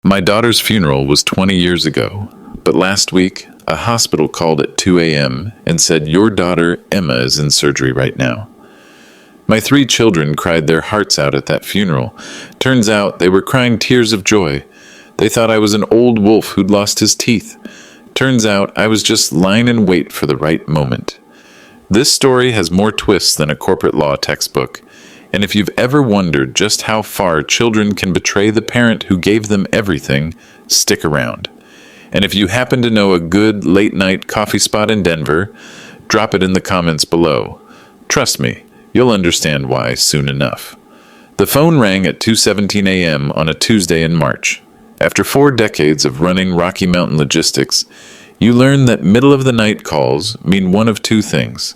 My daughter's funeral was 20 years ago, but last week, a hospital called at 2 a.m. and said, "Your daughter, Emma, is in surgery right now." My 3 children cried their hearts out at that funeral. Turns out they were crying tears of joy. They thought I was an old wolf who'd lost his teeth. Turns out I was just lying in wait for the right moment. This story has more twists than a corporate law textbook. And if you've ever wondered just how far children can betray the parent who gave them everything, stick around. And if you happen to know a good late-night coffee spot in Denver, drop it in the comments below. Trust me, you'll understand why soon enough. The phone rang at 2:17 a.m. on a Tuesday in March. After 4 decades of running Rocky Mountain logistics, you learn that middle-of-the-night calls mean one of 2 things.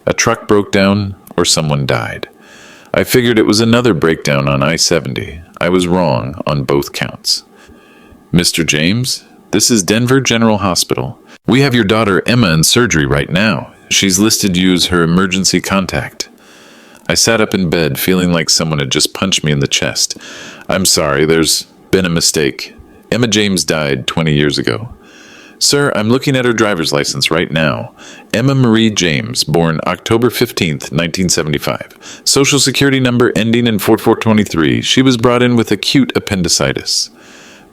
A truck broke down or someone died. I figured it was another breakdown on I-70. I was wrong on both counts. "Mr. James, this is Denver General Hospital. We have your daughter Emma in surgery right now. She's listed you as her emergency contact." I sat up in bed feeling like someone had just punched me in the chest. "I'm sorry, there's been a mistake. Emma James died 20 years ago." "Sir, I'm looking at her driver's license right now. Emma Marie James, born October 15th, 1975. Social Security number ending in 4423. She was brought in with acute appendicitis."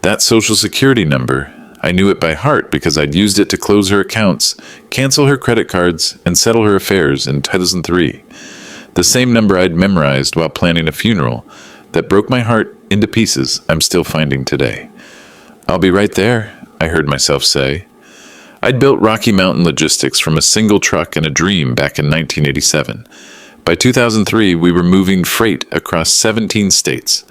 That Social Security number, I knew it by heart because I'd used it to close her accounts, cancel her credit cards, and settle her affairs in 2003. The same number I'd memorized while planning a funeral that broke my heart into pieces I'm still finding today. "I'll be right there," I heard myself say. I'd built Rocky Mountain Logistics from a single truck and a dream back in 1987. By 2003, we were moving freight across 17 states,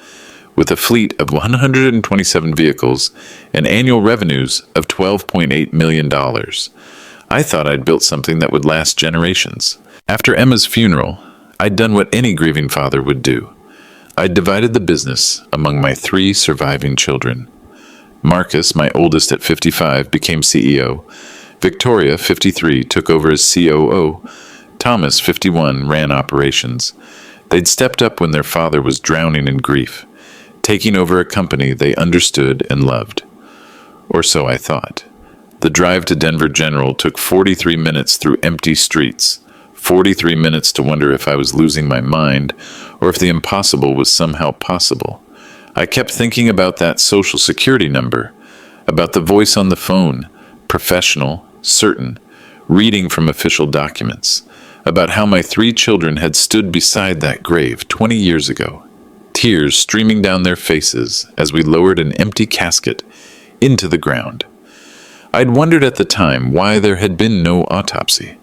with a fleet of 127 vehicles and annual revenues of $12.8 million. I thought I'd built something that would last generations. After Emma's funeral, I'd done what any grieving father would do. I'd divided the business among my 3 surviving children. Marcus, my oldest at 55, became CEO. Victoria, 53, took over as COO. Thomas, 51, ran operations. They'd stepped up when their father was drowning in grief, taking over a company they understood and loved. Or so I thought. The drive to Denver General took 43 minutes through empty streets, 43 minutes to wonder if I was losing my mind or if the impossible was somehow possible. I kept thinking about that Social Security number, about the voice on the phone, professional, certain, reading from official documents, about how my 3 children had stood beside that grave 20 years ago, tears streaming down their faces as we lowered an empty casket into the ground. I'd wondered at the time why there had been no autopsy.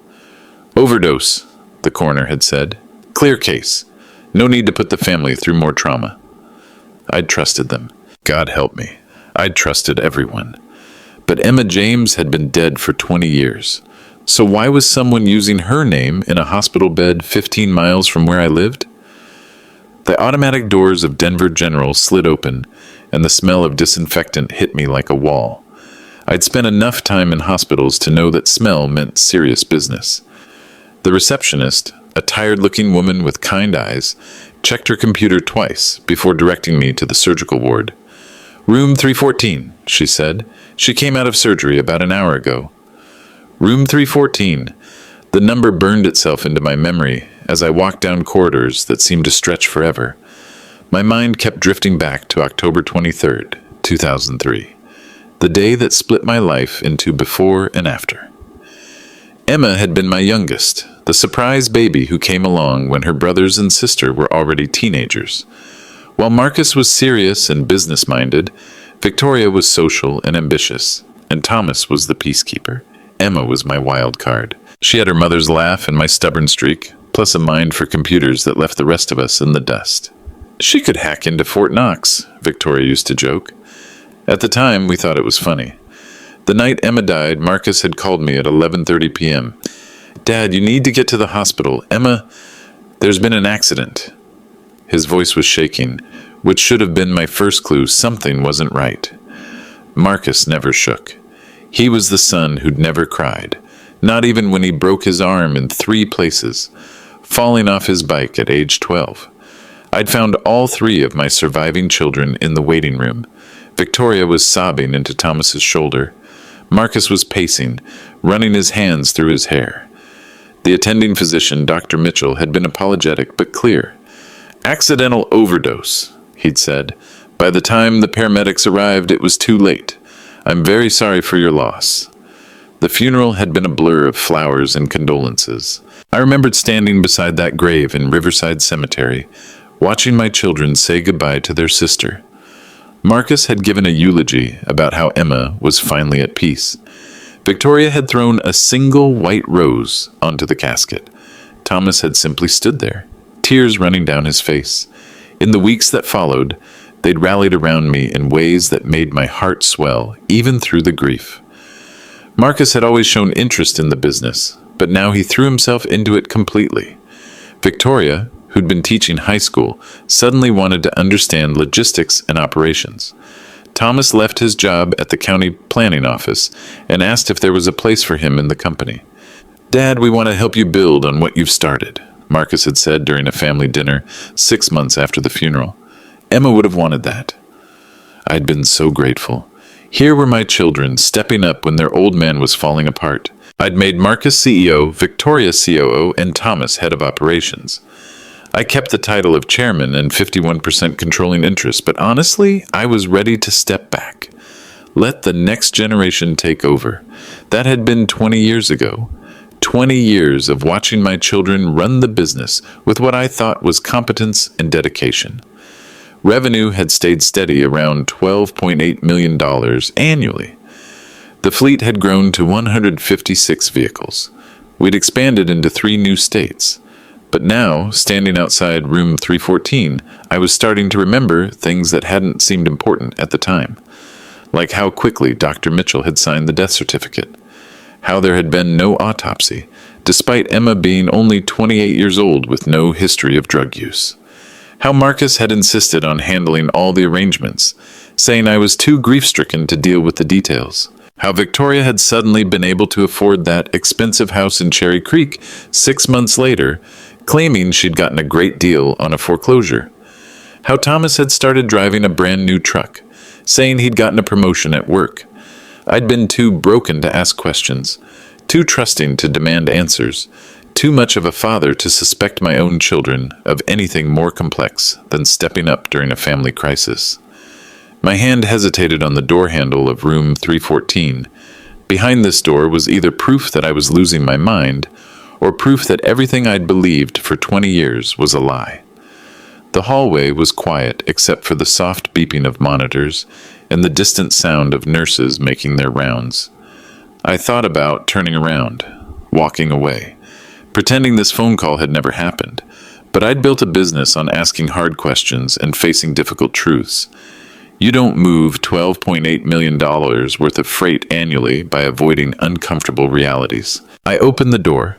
"Overdose," the coroner had said. "Clear case. No need to put the family through more trauma." I'd trusted them. God help me. I'd trusted everyone. But Emma James had been dead for 20 years. So why was someone using her name in a hospital bed 15 miles from where I lived? The automatic doors of Denver General slid open, and the smell of disinfectant hit me like a wall. I'd spent enough time in hospitals to know that smell meant serious business. The receptionist, a tired-looking woman with kind eyes, checked her computer twice before directing me to the surgical ward. "Room 314, she said. "She came out of surgery about an hour ago." Room 314. The number burned itself into my memory as I walked down corridors that seemed to stretch forever. My mind kept drifting back to October 23rd, 2003, the day that split my life into before and after. Emma had been my youngest, the surprise baby who came along when her brothers and sister were already teenagers. While Marcus was serious and business-minded, Victoria was social and ambitious, and Thomas was the peacekeeper. Emma was my wild card. She had her mother's laugh and my stubborn streak, plus a mind for computers that left the rest of us in the dust. "She could hack into Fort Knox," Victoria used to joke. At the time, we thought it was funny. The night Emma died, Marcus had called me at 11:30 p.m. "Dad, you need to get to the hospital. Emma, there's been an accident." His voice was shaking, which should have been my first clue something wasn't right. Marcus never shook. He was the son who'd never cried, not even when he broke his arm in 3 places, falling off his bike at age 12. I'd found all 3 of my surviving children in the waiting room, Victoria was sobbing into Thomas's shoulder. Marcus was pacing, running his hands through his hair. The attending physician, Dr. Mitchell, had been apologetic but clear. "Accidental overdose," he'd said. "By the time the paramedics arrived, it was too late. I'm very sorry for your loss." The funeral had been a blur of flowers and condolences. I remembered standing beside that grave in Riverside Cemetery, watching my children say goodbye to their sister. Marcus had given a eulogy about how Emma was finally at peace. Victoria had thrown a single white rose onto the casket. Thomas had simply stood there, tears running down his face. In the weeks that followed, they'd rallied around me in ways that made my heart swell, even through the grief. Marcus had always shown interest in the business, but now he threw himself into it completely. Victoria, who'd been teaching high school, suddenly wanted to understand logistics and operations. Thomas left his job at the county planning office and asked if there was a place for him in the company. "Dad, we want to help you build on what you've started," Marcus had said during a family dinner 6 months after the funeral. Emma would have wanted that. I'd been so grateful. Here were my children stepping up when their old man was falling apart. I'd made Marcus CEO, Victoria COO, and Thomas head of operations. I kept the title of chairman and 51% controlling interest, but honestly, I was ready to step back. Let the next generation take over. That had been 20 years ago. 20 years of watching my children run the business with what I thought was competence and dedication. Revenue had stayed steady around $12.8 million annually. The fleet had grown to 156 vehicles. We'd expanded into 3 new states. But now, standing outside room 314, I was starting to remember things that hadn't seemed important at the time. Like how quickly Dr. Mitchell had signed the death certificate. How there had been no autopsy, despite Emma being only 28 years old with no history of drug use. How Marcus had insisted on handling all the arrangements, saying I was too grief-stricken to deal with the details. How Victoria had suddenly been able to afford that expensive house in Cherry Creek 6 months later, claiming she'd gotten a great deal on a foreclosure. How Thomas had started driving a brand new truck, saying he'd gotten a promotion at work. I'd been too broken to ask questions, too trusting to demand answers, too much of a father to suspect my own children of anything more complex than stepping up during a family crisis. My hand hesitated on the door handle of room 314. Behind this door was either proof that I was losing my mind, or proof that everything I'd believed for 20 years was a lie. The hallway was quiet except for the soft beeping of monitors and the distant sound of nurses making their rounds. I thought about turning around, walking away, pretending this phone call had never happened, but I'd built a business on asking hard questions and facing difficult truths. You don't move $12.8 million worth of freight annually by avoiding uncomfortable realities. I opened the door.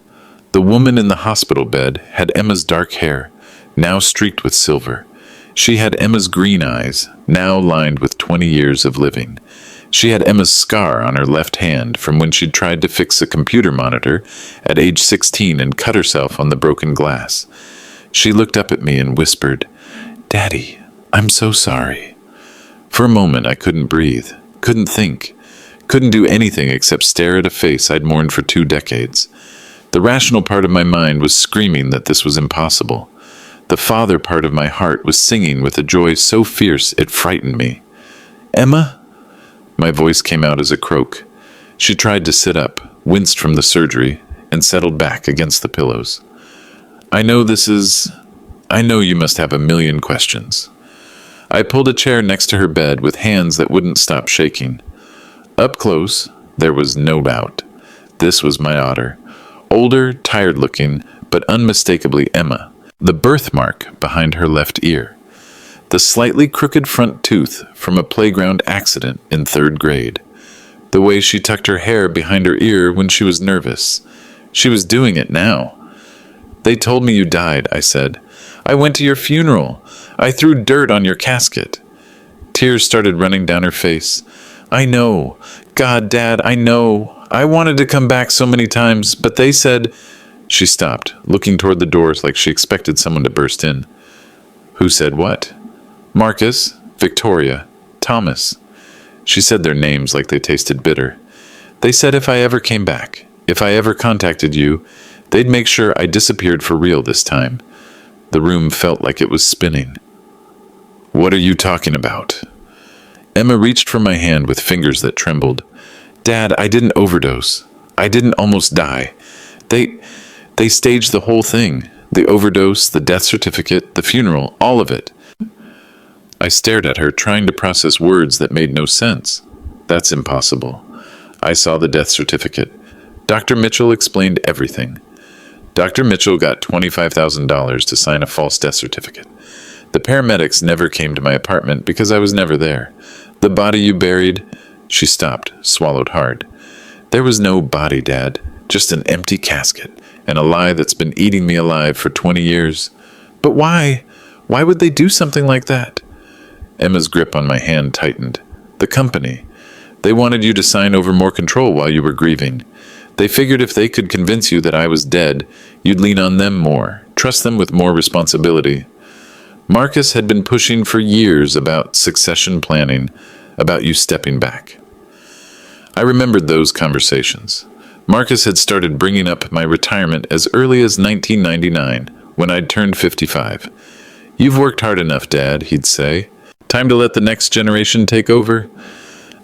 The woman in the hospital bed had Emma's dark hair, now streaked with silver. She had Emma's green eyes, now lined with 20 years of living. She had Emma's scar on her left hand from when she'd tried to fix a computer monitor at age 16 and cut herself on the broken glass. She looked up at me and whispered, "Daddy, I'm so sorry." For a moment I couldn't breathe, couldn't think, couldn't do anything except stare at a face I'd mourned for 2 decades. The rational part of my mind was screaming that this was impossible. The father part of my heart was singing with a joy so fierce it frightened me. "Emma?" My voice came out as a croak. She tried to sit up, winced from the surgery, and settled back against the pillows. I know you must have a million questions." I pulled a chair next to her bed with hands that wouldn't stop shaking. Up close, there was no doubt. This was my daughter. Older, tired-looking, but unmistakably Emma. The birthmark behind her left ear. The slightly crooked front tooth from a playground accident in 3rd grade. The way she tucked her hair behind her ear when she was nervous. She was doing it now. "They told me you died," I said. "I went to your funeral. I threw dirt on your casket." Tears started running down her face. "I know. God, Dad, I know. I wanted to come back so many times, but they said—" She stopped, looking toward the doors like she expected someone to burst in. "Who said what?" "Marcus, Victoria, Thomas." She said their names like they tasted bitter. They said if I ever came back, if I ever contacted you, they'd make sure I disappeared for real this time. The room felt like it was spinning. What are you talking about? Emma reached for my hand with fingers that trembled. Dad, I didn't overdose. I didn't almost die. They staged the whole thing. The overdose, the death certificate, the funeral, all of it. I stared at her, trying to process words that made no sense. That's impossible. I saw the death certificate. Dr. Mitchell explained everything. Dr. Mitchell got $25,000 to sign a false death certificate. The paramedics never came to my apartment because I was never there. The body you buried... She stopped, swallowed hard. There was no body, Dad. Just an empty casket, and a lie that's been eating me alive for 20 years. But why? Why would they do something like that? Emma's grip on my hand tightened. The company. They wanted you to sign over more control while you were grieving. They figured if they could convince you that I was dead, you'd lean on them more, trust them with more responsibility. Marcus had been pushing for years about succession planning, about you stepping back. I remembered those conversations. Marcus had started bringing up my retirement as early as 1999, when I'd turned 55. You've worked hard enough, Dad, he'd say. Time to let the next generation take over?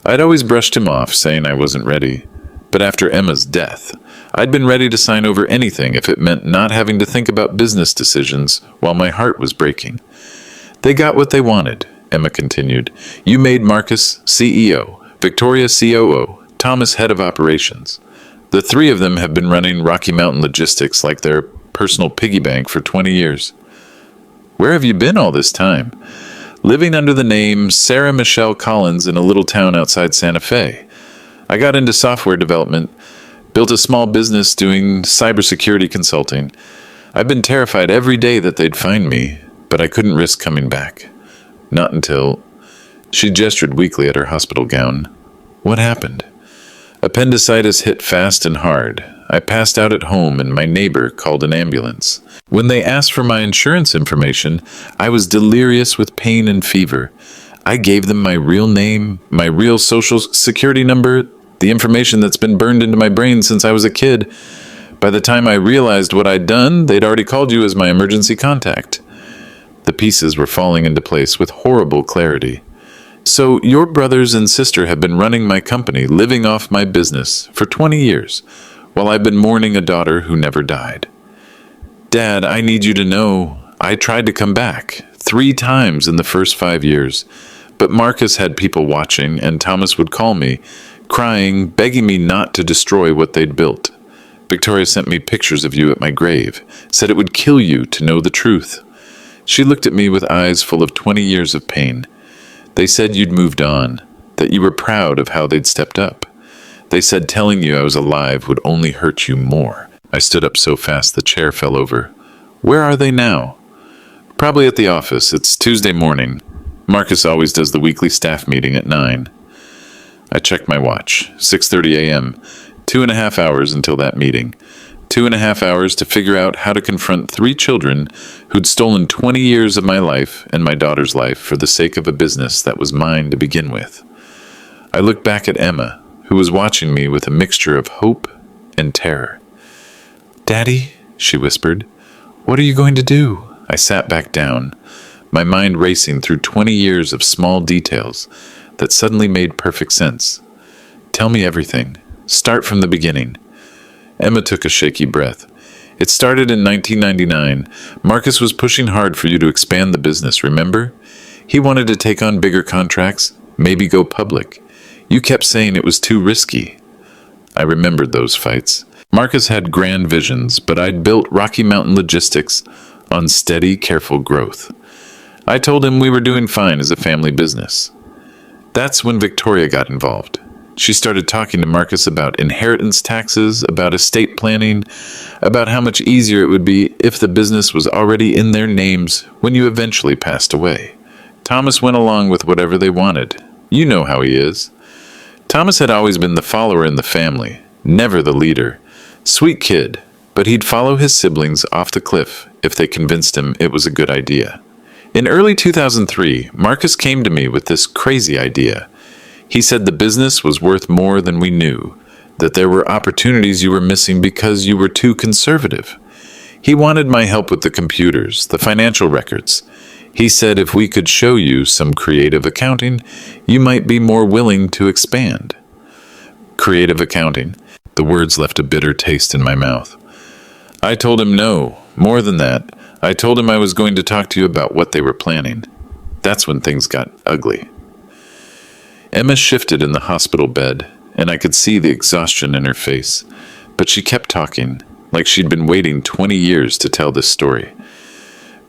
I'd always brushed him off, saying I wasn't ready. But after Emma's death, I'd been ready to sign over anything if it meant not having to think about business decisions while my heart was breaking. They got what they wanted, Emma continued. You made Marcus CEO, Victoria COO, Thomas head of operations. The three of them have been running Rocky Mountain Logistics like their personal piggy bank for 20 years. Where have you been all this time? Living under the name Sarah Michelle Collins in a little town outside Santa Fe. I got into software development, built a small business doing cybersecurity consulting. I've been terrified every day that they'd find me, but I couldn't risk coming back. Not until... She gestured weakly at her hospital gown. What happened? Appendicitis hit fast and hard. I passed out at home and my neighbor called an ambulance. When they asked for my insurance information, I was delirious with pain and fever. I gave them my real name, my real social security number, the information that's been burned into my brain since I was a kid. By the time I realized what I'd done, they'd already called you as my emergency contact. The pieces were falling into place with horrible clarity. So your brothers and sister have been running my company, living off my business, for 20 years, while I've been mourning a daughter who never died. Dad, I need you to know, I tried to come back 3 times in the first 5 years, but Marcus had people watching, and Thomas would call me, crying, begging me not to destroy what they'd built. Victoria sent me pictures of you at my grave, said it would kill you to know the truth. She looked at me with eyes full of 20 years of pain. They said you'd moved on, that you were proud of how they'd stepped up. They said telling you I was alive would only hurt you more. I stood up so fast the chair fell over. Where are they now? Probably at the office. It's Tuesday morning. Marcus always does the weekly staff meeting at 9. I checked my watch. 6:30 a.m. 2.5 hours until that meeting. 2.5 hours to figure out how to confront 3 children who'd stolen 20 years of my life and my daughter's life for the sake of a business that was mine to begin with. I looked back at Emma, who was watching me with a mixture of hope and terror. Daddy, she whispered, what are you going to do? I sat back down, my mind racing through 20 years of small details that suddenly made perfect sense. Tell me everything. Start from the beginning. Emma took a shaky breath. It started in 1999. Marcus was pushing hard for you to expand the business, remember? He wanted to take on bigger contracts, maybe go public. You kept saying it was too risky. I remembered those fights. Marcus had grand visions, but I'd built Rocky Mountain Logistics on steady, careful growth. I told him we were doing fine as a family business. That's when Victoria got involved. She started talking to Marcus about inheritance taxes, about estate planning, about how much easier it would be if the business was already in their names when you eventually passed away. Thomas went along with whatever they wanted. You know how he is. Thomas had always been the follower in the family, never the leader. Sweet kid, but he'd follow his siblings off the cliff if they convinced him it was a good idea. In early 2003, Marcus came to me with this crazy idea. He said the business was worth more than we knew, that there were opportunities you were missing because you were too conservative. He wanted my help with the computers, the financial records. He said if we could show you some creative accounting, you might be more willing to expand. Creative accounting. The words left a bitter taste in my mouth. I told him no. More than that, I told him I was going to talk to you about what they were planning. That's when things got ugly. Emma shifted in the hospital bed, and I could see the exhaustion in her face, but she kept talking, like she'd been waiting 20 years to tell this story.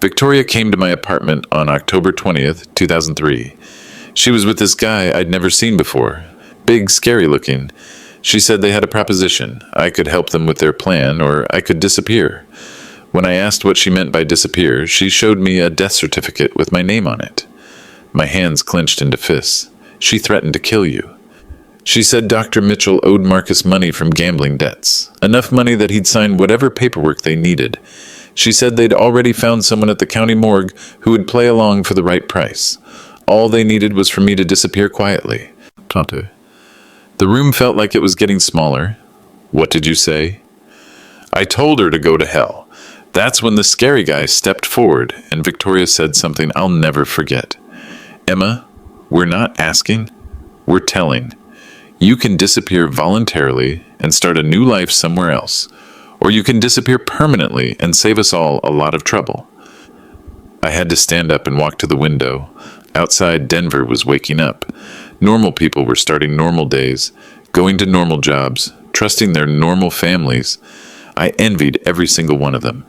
Victoria came to my apartment on October 20th, 2003. She was with this guy I'd never seen before, big, scary looking. She said they had a proposition. I could help them with their plan, or I could disappear. When I asked what she meant by disappear, she showed me a death certificate with my name on it. My hands clenched into fists. She threatened to kill you. She said Dr. Mitchell owed Marcus money from gambling debts, enough money that he'd sign whatever paperwork they needed. She said they'd already found someone at the county morgue who would play along for the right price. All they needed was for me to disappear quietly. Tante. The room felt like it was getting smaller. What did you say? I told her to go to hell. That's when the scary guy stepped forward, and Victoria said something I'll never forget. Emma, we're not asking, we're telling. You can disappear voluntarily and start a new life somewhere else, or you can disappear permanently and save us all a lot of trouble. I had to stand up and walk to the window. Outside, Denver was waking up. Normal people were starting normal days, going to normal jobs, trusting their normal families. I envied every single one of them.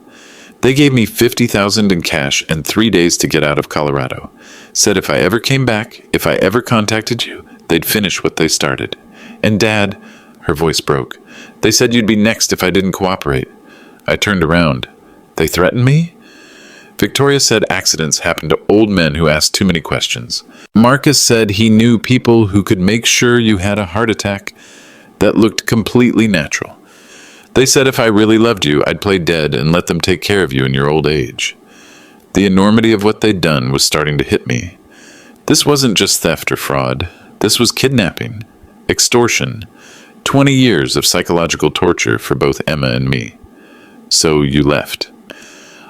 They gave me $50,000 in cash and 3 days to get out of Colorado. Said if I ever came back, if I ever contacted you, they'd finish what they started. And Dad, her voice broke, they said you'd be next if I didn't cooperate. I turned around. They threatened me? Victoria said accidents happen to old men who ask too many questions. Marcus said he knew people who could make sure you had a heart attack that looked completely natural. They said if I really loved you, I'd play dead and let them take care of you in your old age. The enormity of what they'd done was starting to hit me. This wasn't just theft or fraud. This was kidnapping, extortion, 20 years of psychological torture for both Emma and me. So you left.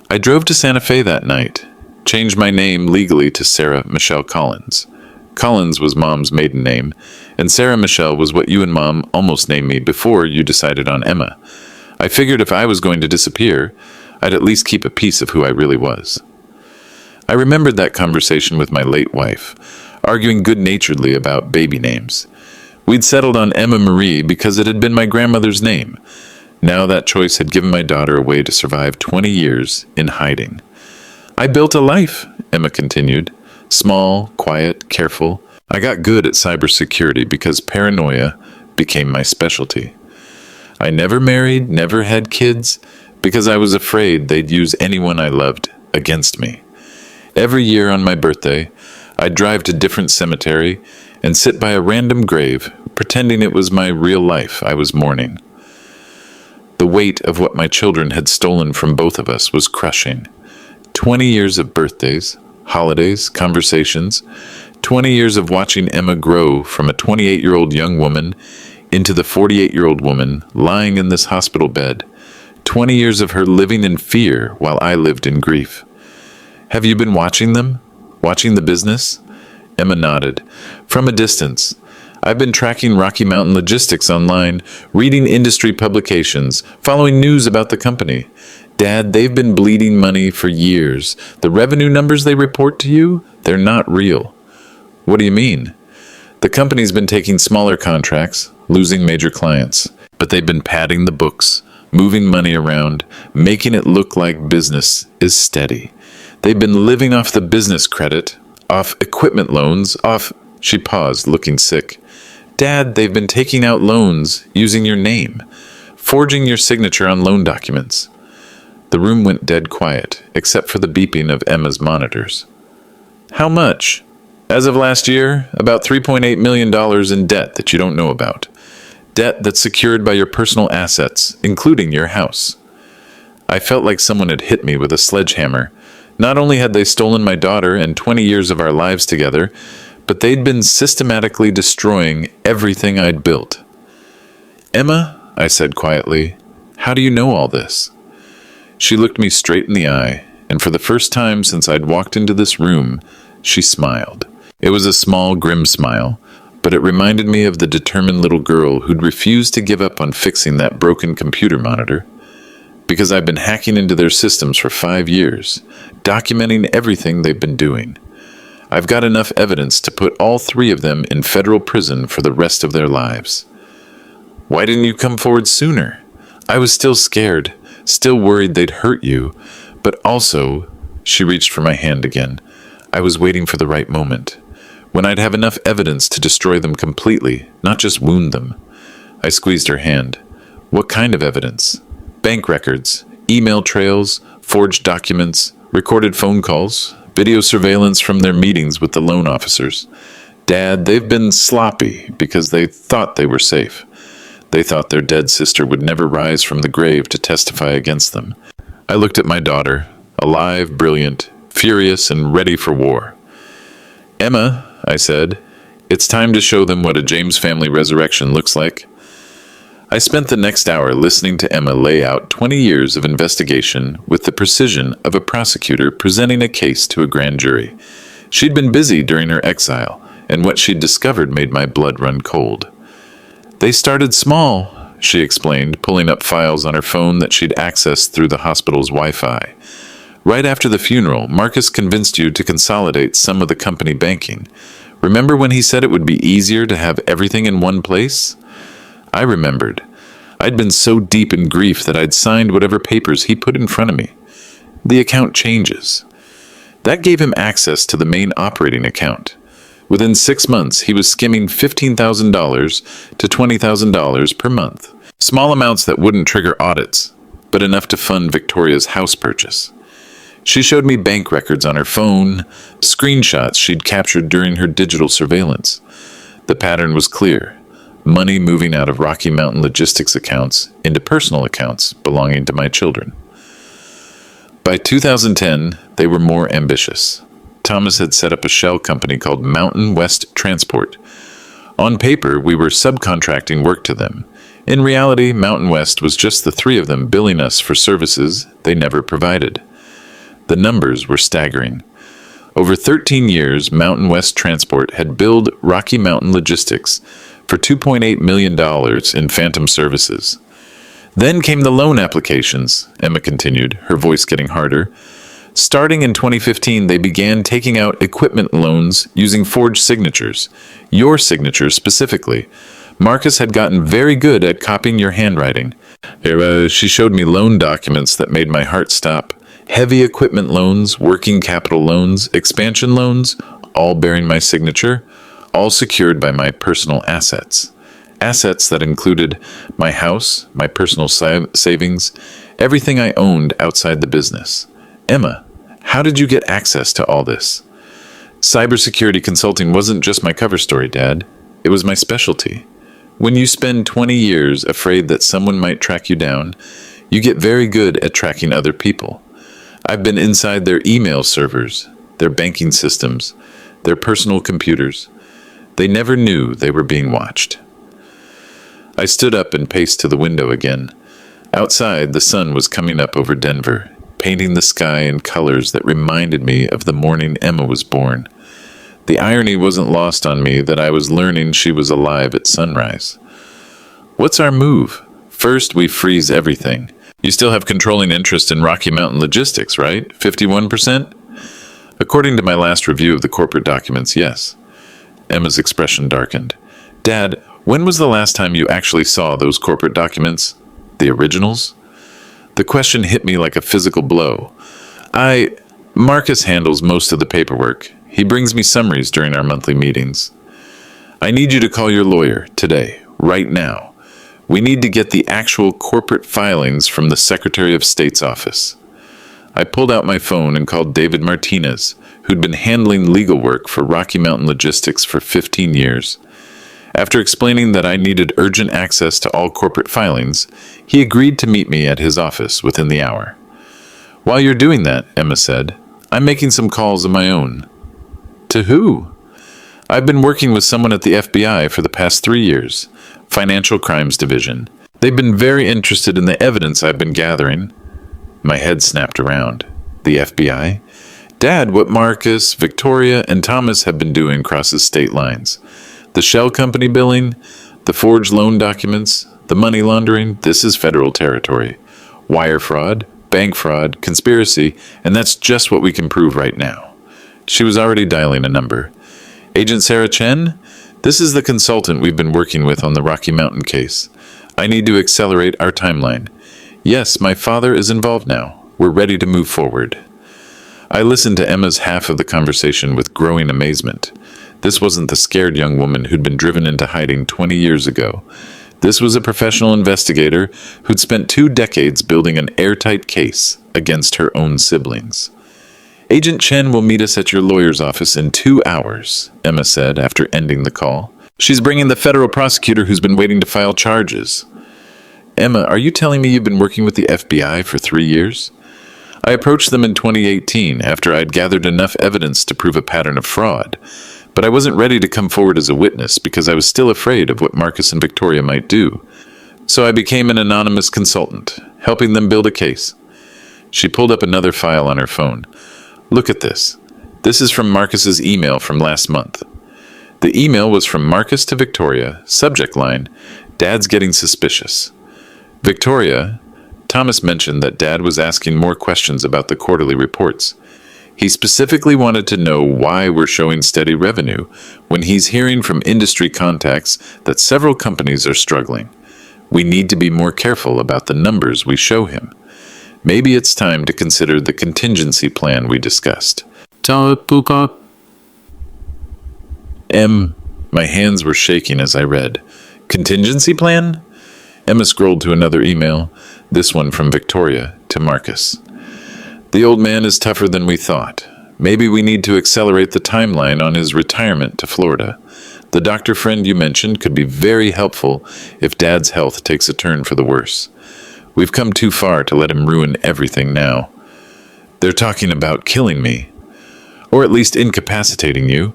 I drove to Santa Fe that night, changed my name legally to Sarah Michelle Collins. Collins was Mom's maiden name, and Sarah Michelle was what you and Mom almost named me before you decided on Emma. I figured if I was going to disappear, I'd at least keep a piece of who I really was. I remembered that conversation with my late wife, arguing good-naturedly about baby names. We'd settled on Emma Marie because it had been my grandmother's name. Now that choice had given my daughter a way to survive 20 years in hiding. I built a life, Emma continued. Small, quiet, careful. I got good at cybersecurity because paranoia became my specialty. I never married, never had kids, because I was afraid they'd use anyone I loved against me. Every year on my birthday, I'd drive to different cemetery and sit by a random grave, pretending it was my real life I was mourning. The weight of what my children had stolen from both of us was crushing. 20 years of birthdays, holidays, conversations, 20 years of watching Emma grow from a 28-year-old young woman into the 48-year-old woman lying in this hospital bed, 20 years of her living in fear while I lived in grief. Have you been watching them? Watching the business? Emma nodded. From a distance. I've been tracking Rocky Mountain Logistics online, reading industry publications, following news about the company. Dad, they've been bleeding money for years. The revenue numbers they report to you, they're not real. What do you mean? The company's been taking smaller contracts, losing major clients, but they've been padding the books, moving money around, making it look like business is steady. They've been living off the business credit, off equipment loans, off... She paused, looking sick. Dad, they've been taking out loans using your name, forging your signature on loan documents. The room went dead quiet, except for the beeping of Emma's monitors. How much? As of last year, about $3.8 million in debt that you don't know about. Debt that's secured by your personal assets, including your house. I felt like someone had hit me with a sledgehammer. Not only had they stolen my daughter and 20 years of our lives together, but they'd been systematically destroying everything I'd built. "Emma," I said quietly, "how do you know all this?" She looked me straight in the eye, and for the first time since I'd walked into this room, she smiled. It was a small, grim smile, but it reminded me of the determined little girl who'd refused to give up on fixing that broken computer monitor. Because I've been hacking into their systems for 5 years, documenting everything they've been doing. I've got enough evidence to put all 3 of them in federal prison for the rest of their lives. "Why didn't you come forward sooner?" "I was still scared, still worried they'd hurt you, but also," she reached for my hand again, "I was waiting for the right moment, when I'd have enough evidence to destroy them completely, not just wound them." I squeezed her hand. "What kind of evidence?" "Bank records, email trails, forged documents, recorded phone calls, video surveillance from their meetings with the loan officers. Dad, they've been sloppy because they thought they were safe. They thought their dead sister would never rise from the grave to testify against them." I looked at my daughter, alive, brilliant, furious, and ready for war. "Emma," I said, "it's time to show them what a James family resurrection looks like." I spent the next hour listening to Emma lay out 20 years of investigation with the precision of a prosecutor presenting a case to a grand jury. She'd been busy during her exile, and what she'd discovered made my blood run cold. "They started small," she explained, pulling up files on her phone that she'd accessed through the hospital's Wi-Fi. "Right after the funeral, Marcus convinced you to consolidate some of the company banking. Remember when he said it would be easier to have everything in one place?" I remembered. I'd been so deep in grief that I'd signed whatever papers he put in front of me. The account changes. That gave him access to the main operating account. Within 6 months, he was skimming $15,000 to $20,000 per month. Small amounts that wouldn't trigger audits, but enough to fund Victoria's house purchase. She showed me bank records on her phone, screenshots she'd captured during her digital surveillance. The pattern was clear. Money moving out of Rocky Mountain Logistics accounts into personal accounts belonging to my children. By 2010, they were more ambitious. Thomas had set up a shell company called Mountain West Transport. On paper, we were subcontracting work to them. In reality, Mountain West was just the 3 of them billing us for services they never provided. The numbers were staggering. Over 13 years, Mountain West Transport had billed Rocky Mountain Logistics for $2.8 million in phantom services. Then came the loan applications, Emma continued, her voice getting harder. Starting in 2015, they began taking out equipment loans using forged signatures. Your signature specifically. Marcus had gotten very good at copying your handwriting. She showed me loan documents that made my heart stop. Heavy equipment loans, working capital loans, expansion loans, all bearing my signature, all secured by my personal assets. Assets that included my house, my personal savings, everything I owned outside the business. Emma, how did you get access to all this? Cybersecurity consulting wasn't just my cover story, Dad. It was my specialty. When you spend 20 years afraid that someone might track you down, you get very good at tracking other people. I've been inside their email servers, their banking systems, their personal computers. They never knew they were being watched. I stood up and paced to the window again. Outside, the sun was coming up over Denver, painting the sky in colors that reminded me of the morning Emma was born. The irony wasn't lost on me that I was learning she was alive at sunrise. What's our move? First, we freeze everything. You still have controlling interest in Rocky Mountain Logistics, right? 51%? According to my last review of the corporate documents, yes. Emma's expression darkened. Dad, when was the last time you actually saw those corporate documents? The originals? The question hit me like a physical blow. Marcus handles most of the paperwork. He brings me summaries during our monthly meetings. I need you to call your lawyer today, right now. We need to get the actual corporate filings from the Secretary of State's office. I pulled out my phone and called David Martinez, who'd been handling legal work for Rocky Mountain Logistics for 15 years. After explaining that I needed urgent access to all corporate filings, he agreed to meet me at his office within the hour. While you're doing that, Emma said, I'm making some calls of my own. To who? I've been working with someone at the FBI for the past 3 years, Financial Crimes Division. They've been very interested in the evidence I've been gathering. My head snapped around. The FBI? Dad, what Marcus, Victoria, and Thomas have been doing crosses state lines. The shell company billing, the forged loan documents, the money laundering, this is federal territory. Wire fraud, bank fraud, conspiracy, and that's just what we can prove right now. She was already dialing a number. Agent Sarah Chen? This is the consultant we've been working with on the Rocky Mountain case. I need to accelerate our timeline. Yes, my father is involved now. We're ready to move forward. I listened to Emma's half of the conversation with growing amazement. This wasn't the scared young woman who'd been driven into hiding 20 years ago. This was a professional investigator who'd spent 2 decades building an airtight case against her own siblings. Agent Chen will meet us at your lawyer's office in 2 hours, Emma said after ending the call. She's bringing the federal prosecutor who's been waiting to file charges. Emma, are you telling me you've been working with the FBI for 3 years? I approached them in 2018 after I'd gathered enough evidence to prove a pattern of fraud, but I wasn't ready to come forward as a witness because I was still afraid of what Marcus and Victoria might do. So I became an anonymous consultant, helping them build a case. She pulled up another file on her phone. Look at this. This is from Marcus's email from last month. The email was from Marcus to Victoria, subject line, Dad's getting suspicious. Victoria, Thomas mentioned that Dad was asking more questions about the quarterly reports. He specifically wanted to know why we're showing steady revenue when he's hearing from industry contacts that several companies are struggling. We need to be more careful about the numbers we show him. Maybe it's time to consider the contingency plan we discussed. My hands were shaking as I read. Contingency plan? Emma scrolled to another email, this one from Victoria to Marcus. The old man is tougher than we thought. Maybe we need to accelerate the timeline on his retirement to Florida. The doctor friend you mentioned could be very helpful if Dad's health takes a turn for the worse. We've come too far to let him ruin everything now. They're talking about killing me, or at least incapacitating you,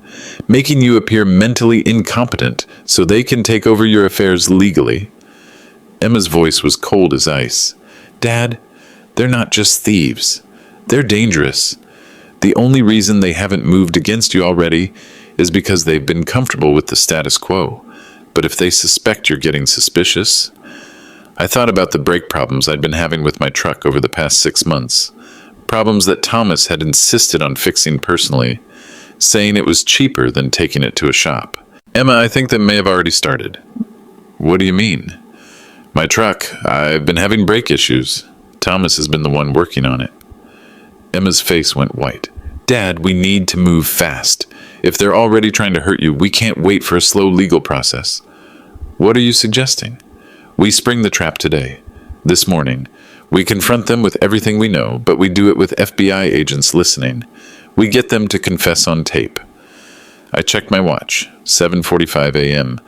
making you appear mentally incompetent so they can take over your affairs legally. Emma's voice was cold as ice. Dad, they're not just thieves. They're dangerous. The only reason they haven't moved against you already is because they've been comfortable with the status quo. But if they suspect you're getting suspicious... I thought about the brake problems I'd been having with my truck over the past 6 months. Problems that Thomas had insisted on fixing personally, saying it was cheaper than taking it to a shop. Emma, I think they may have already started. What do you mean? My truck, I've been having brake issues. Thomas has been the one working on it. Emma's face went white. Dad, we need to move fast. If they're already trying to hurt you, we can't wait for a slow legal process. What are you suggesting? We spring the trap today, this morning. We confront them with everything we know, but we do it with FBI agents listening. We get them to confess on tape. I checked my watch, 7:45 a.m.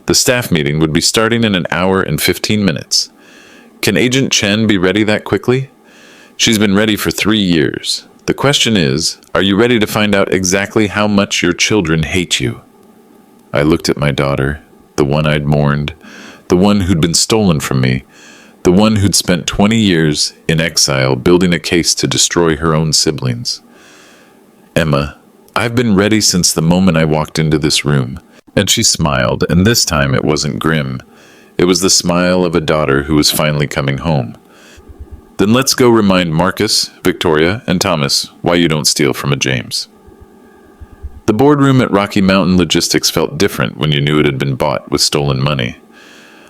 The staff meeting would be starting in an hour and 15 minutes. Can Agent Chen be ready that quickly? She's been ready for 3 years. The question is, are you ready to find out exactly how much your children hate you? I looked at my daughter, the one I'd mourned, the one who'd been stolen from me, the one who'd spent 20 years in exile building a case to destroy her own siblings. Emma, I've been ready since the moment I walked into this room. And she smiled, and this time it wasn't grim. It was the smile of a daughter who was finally coming home. Then let's go remind Marcus, Victoria, and Thomas why you don't steal from a James. The boardroom at Rocky Mountain Logistics felt different when you knew it had been bought with stolen money.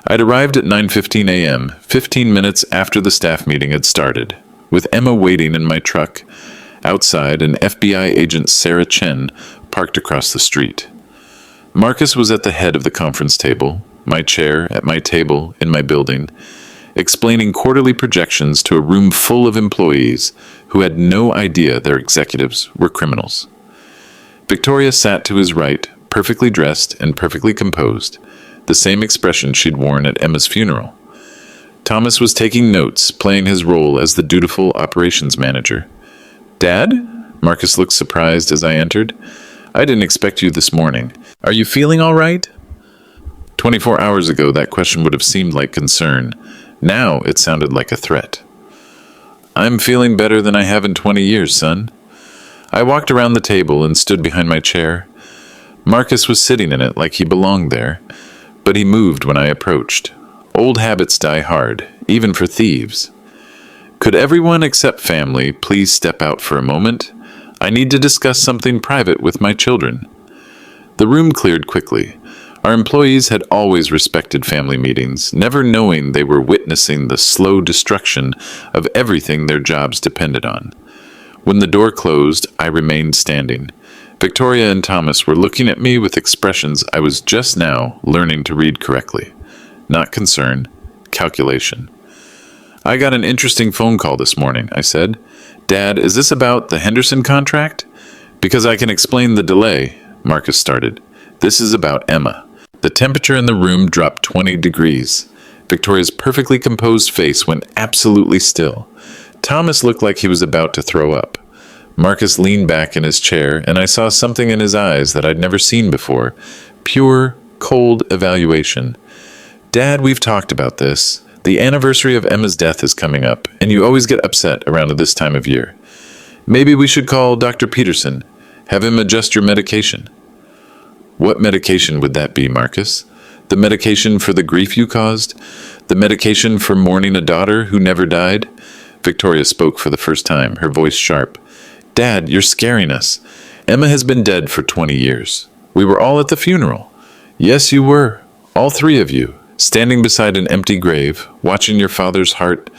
I'd arrived at 9:15 a.m., 15 minutes after the staff meeting had started, with Emma waiting in my truck. Outside, an FBI agent, Sarah Chen, parked across the street. Marcus was at the head of the conference table, my chair at my table in my building, explaining quarterly projections to a room full of employees who had no idea their executives were criminals. Victoria sat to his right, perfectly dressed and perfectly composed, the same expression she'd worn at Emma's funeral. Thomas was taking notes, playing his role as the dutiful operations manager. Dad? Marcus looked surprised as I entered. I didn't expect you this morning. Are you feeling all right? 24 hours ago, that question would have seemed like concern. Now it sounded like a threat. I'm feeling better than I have in 20 years, son. I walked around the table and stood behind my chair. Marcus was sitting in it like he belonged there, but he moved when I approached. Old habits die hard, even for thieves. Could everyone except family please step out for a moment? I need to discuss something private with my children. The room cleared quickly. Our employees had always respected family meetings, never knowing they were witnessing the slow destruction of everything their jobs depended on. When the door closed, I remained standing. Victoria and Thomas were looking at me with expressions I was just now learning to read correctly. Not concern, calculation. I got an interesting phone call this morning, I said. Dad, is this about the Henderson contract? Because I can explain the delay, Marcus started. This is about Emma. The temperature in the room dropped 20 degrees. Victoria's perfectly composed face went absolutely still. Thomas looked like he was about to throw up. Marcus leaned back in his chair, and I saw something in his eyes that I'd never seen before. Pure, cold evaluation. Dad, we've talked about this. The anniversary of Emma's death is coming up, and you always get upset around this time of year. Maybe we should call Dr. Peterson. Have him adjust your medication. What medication would that be, Marcus? The medication for the grief you caused? The medication for mourning a daughter who never died? Victoria spoke for the first time, her voice sharp. Dad, you're scaring us. Emma has been dead for 20 years. We were all at the funeral. Yes, you were. All three of you, standing beside an empty grave, watching your father's heart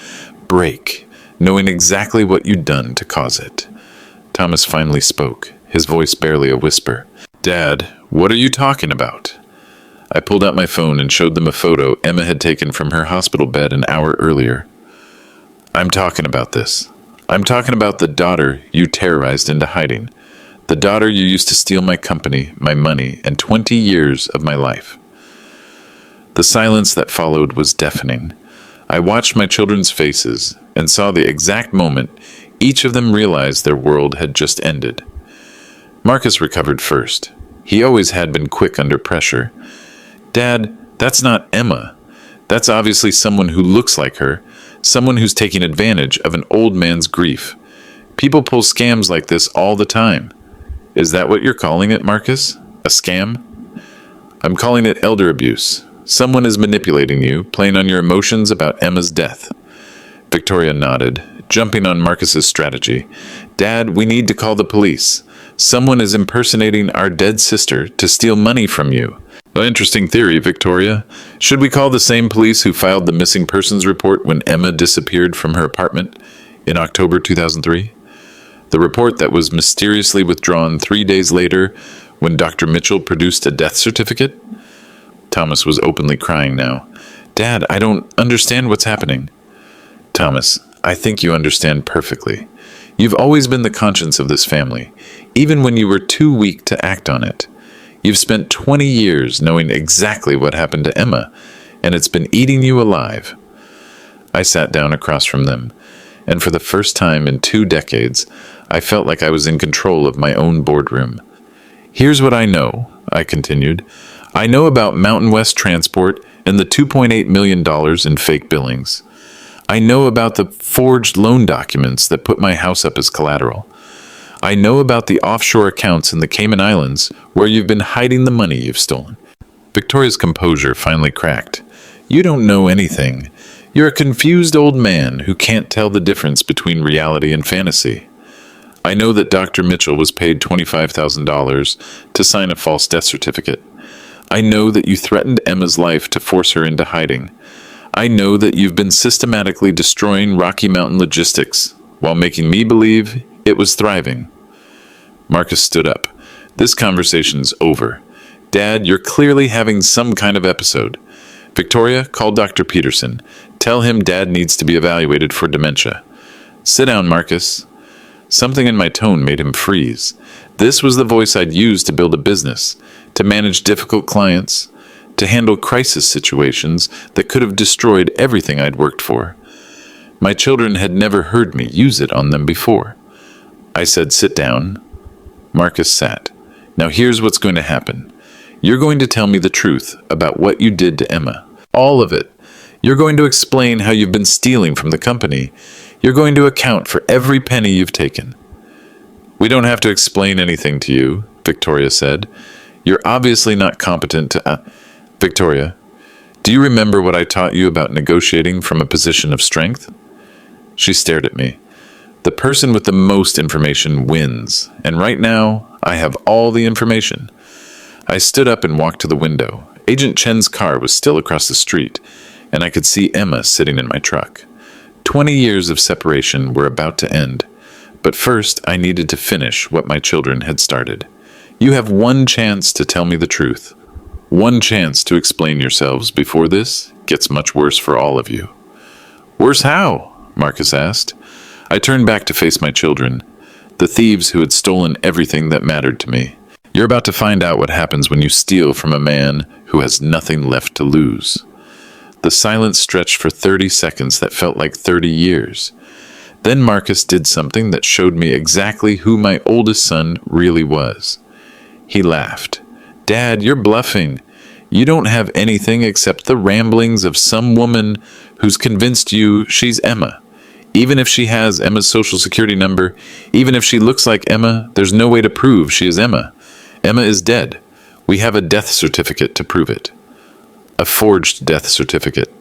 break, knowing exactly what you'd done to cause it. Thomas finally spoke, his voice barely a whisper. Dad, what are you talking about? I pulled out my phone and showed them a photo Emma had taken from her hospital bed an hour earlier. I'm talking about this. I'm talking about the daughter you terrorized into hiding. The daughter you used to steal my company, my money, and 20 years of my life. The silence that followed was deafening. I watched my children's faces and saw the exact moment each of them realized their world had just ended. Marcus recovered first. He always had been quick under pressure. Dad, that's not Emma. That's obviously someone who looks like her, someone who's taking advantage of an old man's grief. People pull scams like this all the time. Is that what you're calling it, Marcus? A scam? I'm calling it elder abuse. Someone is manipulating you, playing on your emotions about Emma's death. Victoria nodded, jumping on Marcus's strategy. Dad, we need to call the police. Someone is impersonating our dead sister to steal money from you. Interesting theory, Victoria. Should we call the same police who filed the missing persons report when Emma disappeared from her apartment in October 2003? The report that was mysteriously withdrawn 3 days later when Dr. Mitchell produced a death certificate? Thomas was openly crying now. Dad, I don't understand what's happening. Thomas, I think you understand perfectly. You've always been the conscience of this family, even when you were too weak to act on it. You've spent 20 years knowing exactly what happened to Emma, and it's been eating you alive. I sat down across from them, and for the first time in 2 decades, I felt like I was in control of my own boardroom. Here's what I know, I continued. I know about Mountain West Transport and the $2.8 million in fake billings. I know about the forged loan documents that put my house up as collateral. I know about the offshore accounts in the Cayman Islands where you've been hiding the money you've stolen. Victoria's composure finally cracked. You don't know anything. You're a confused old man who can't tell the difference between reality and fantasy. I know that Dr. Mitchell was paid $25,000 to sign a false death certificate. I know that you threatened Emma's life to force her into hiding. I know that you've been systematically destroying Rocky Mountain Logistics while making me believe it was thriving. Marcus stood up. This conversation's over. Dad, you're clearly having some kind of episode. Victoria, call Dr. Peterson. Tell him Dad needs to be evaluated for dementia. Sit down, Marcus. Something in my tone made him freeze. This was the voice I'd used to build a business, to manage difficult clients, to handle crisis situations that could have destroyed everything I'd worked for. My children had never heard me use it on them before. I said, sit down. Marcus sat. Now here's what's going to happen. You're going to tell me the truth about what you did to Emma. All of it. You're going to explain how you've been stealing from the company. You're going to account for every penny you've taken. We don't have to explain anything to you, Victoria said. You're obviously not competent to... Victoria, do you remember what I taught you about negotiating from a position of strength? She stared at me. The person with the most information wins, and right now, I have all the information. I stood up and walked to the window. Agent Chen's car was still across the street, and I could see Emma sitting in my truck. 20 years of separation were about to end, but first I needed to finish what my children had started. You have one chance to tell me the truth. One chance to explain yourselves before this gets much worse for all of you. Worse how? Marcus asked. I turned back to face my children, the thieves who had stolen everything that mattered to me. You're about to find out what happens when you steal from a man who has nothing left to lose. The silence stretched for 30 seconds that felt like 30 years. Then Marcus did something that showed me exactly who my oldest son really was. He laughed. Dad, you're bluffing. You don't have anything except the ramblings of some woman who's convinced you she's Emma. Even if she has Emma's social security number, even if she looks like Emma, there's no way to prove she is Emma. Emma is dead. We have a death certificate to prove it. A forged death certificate.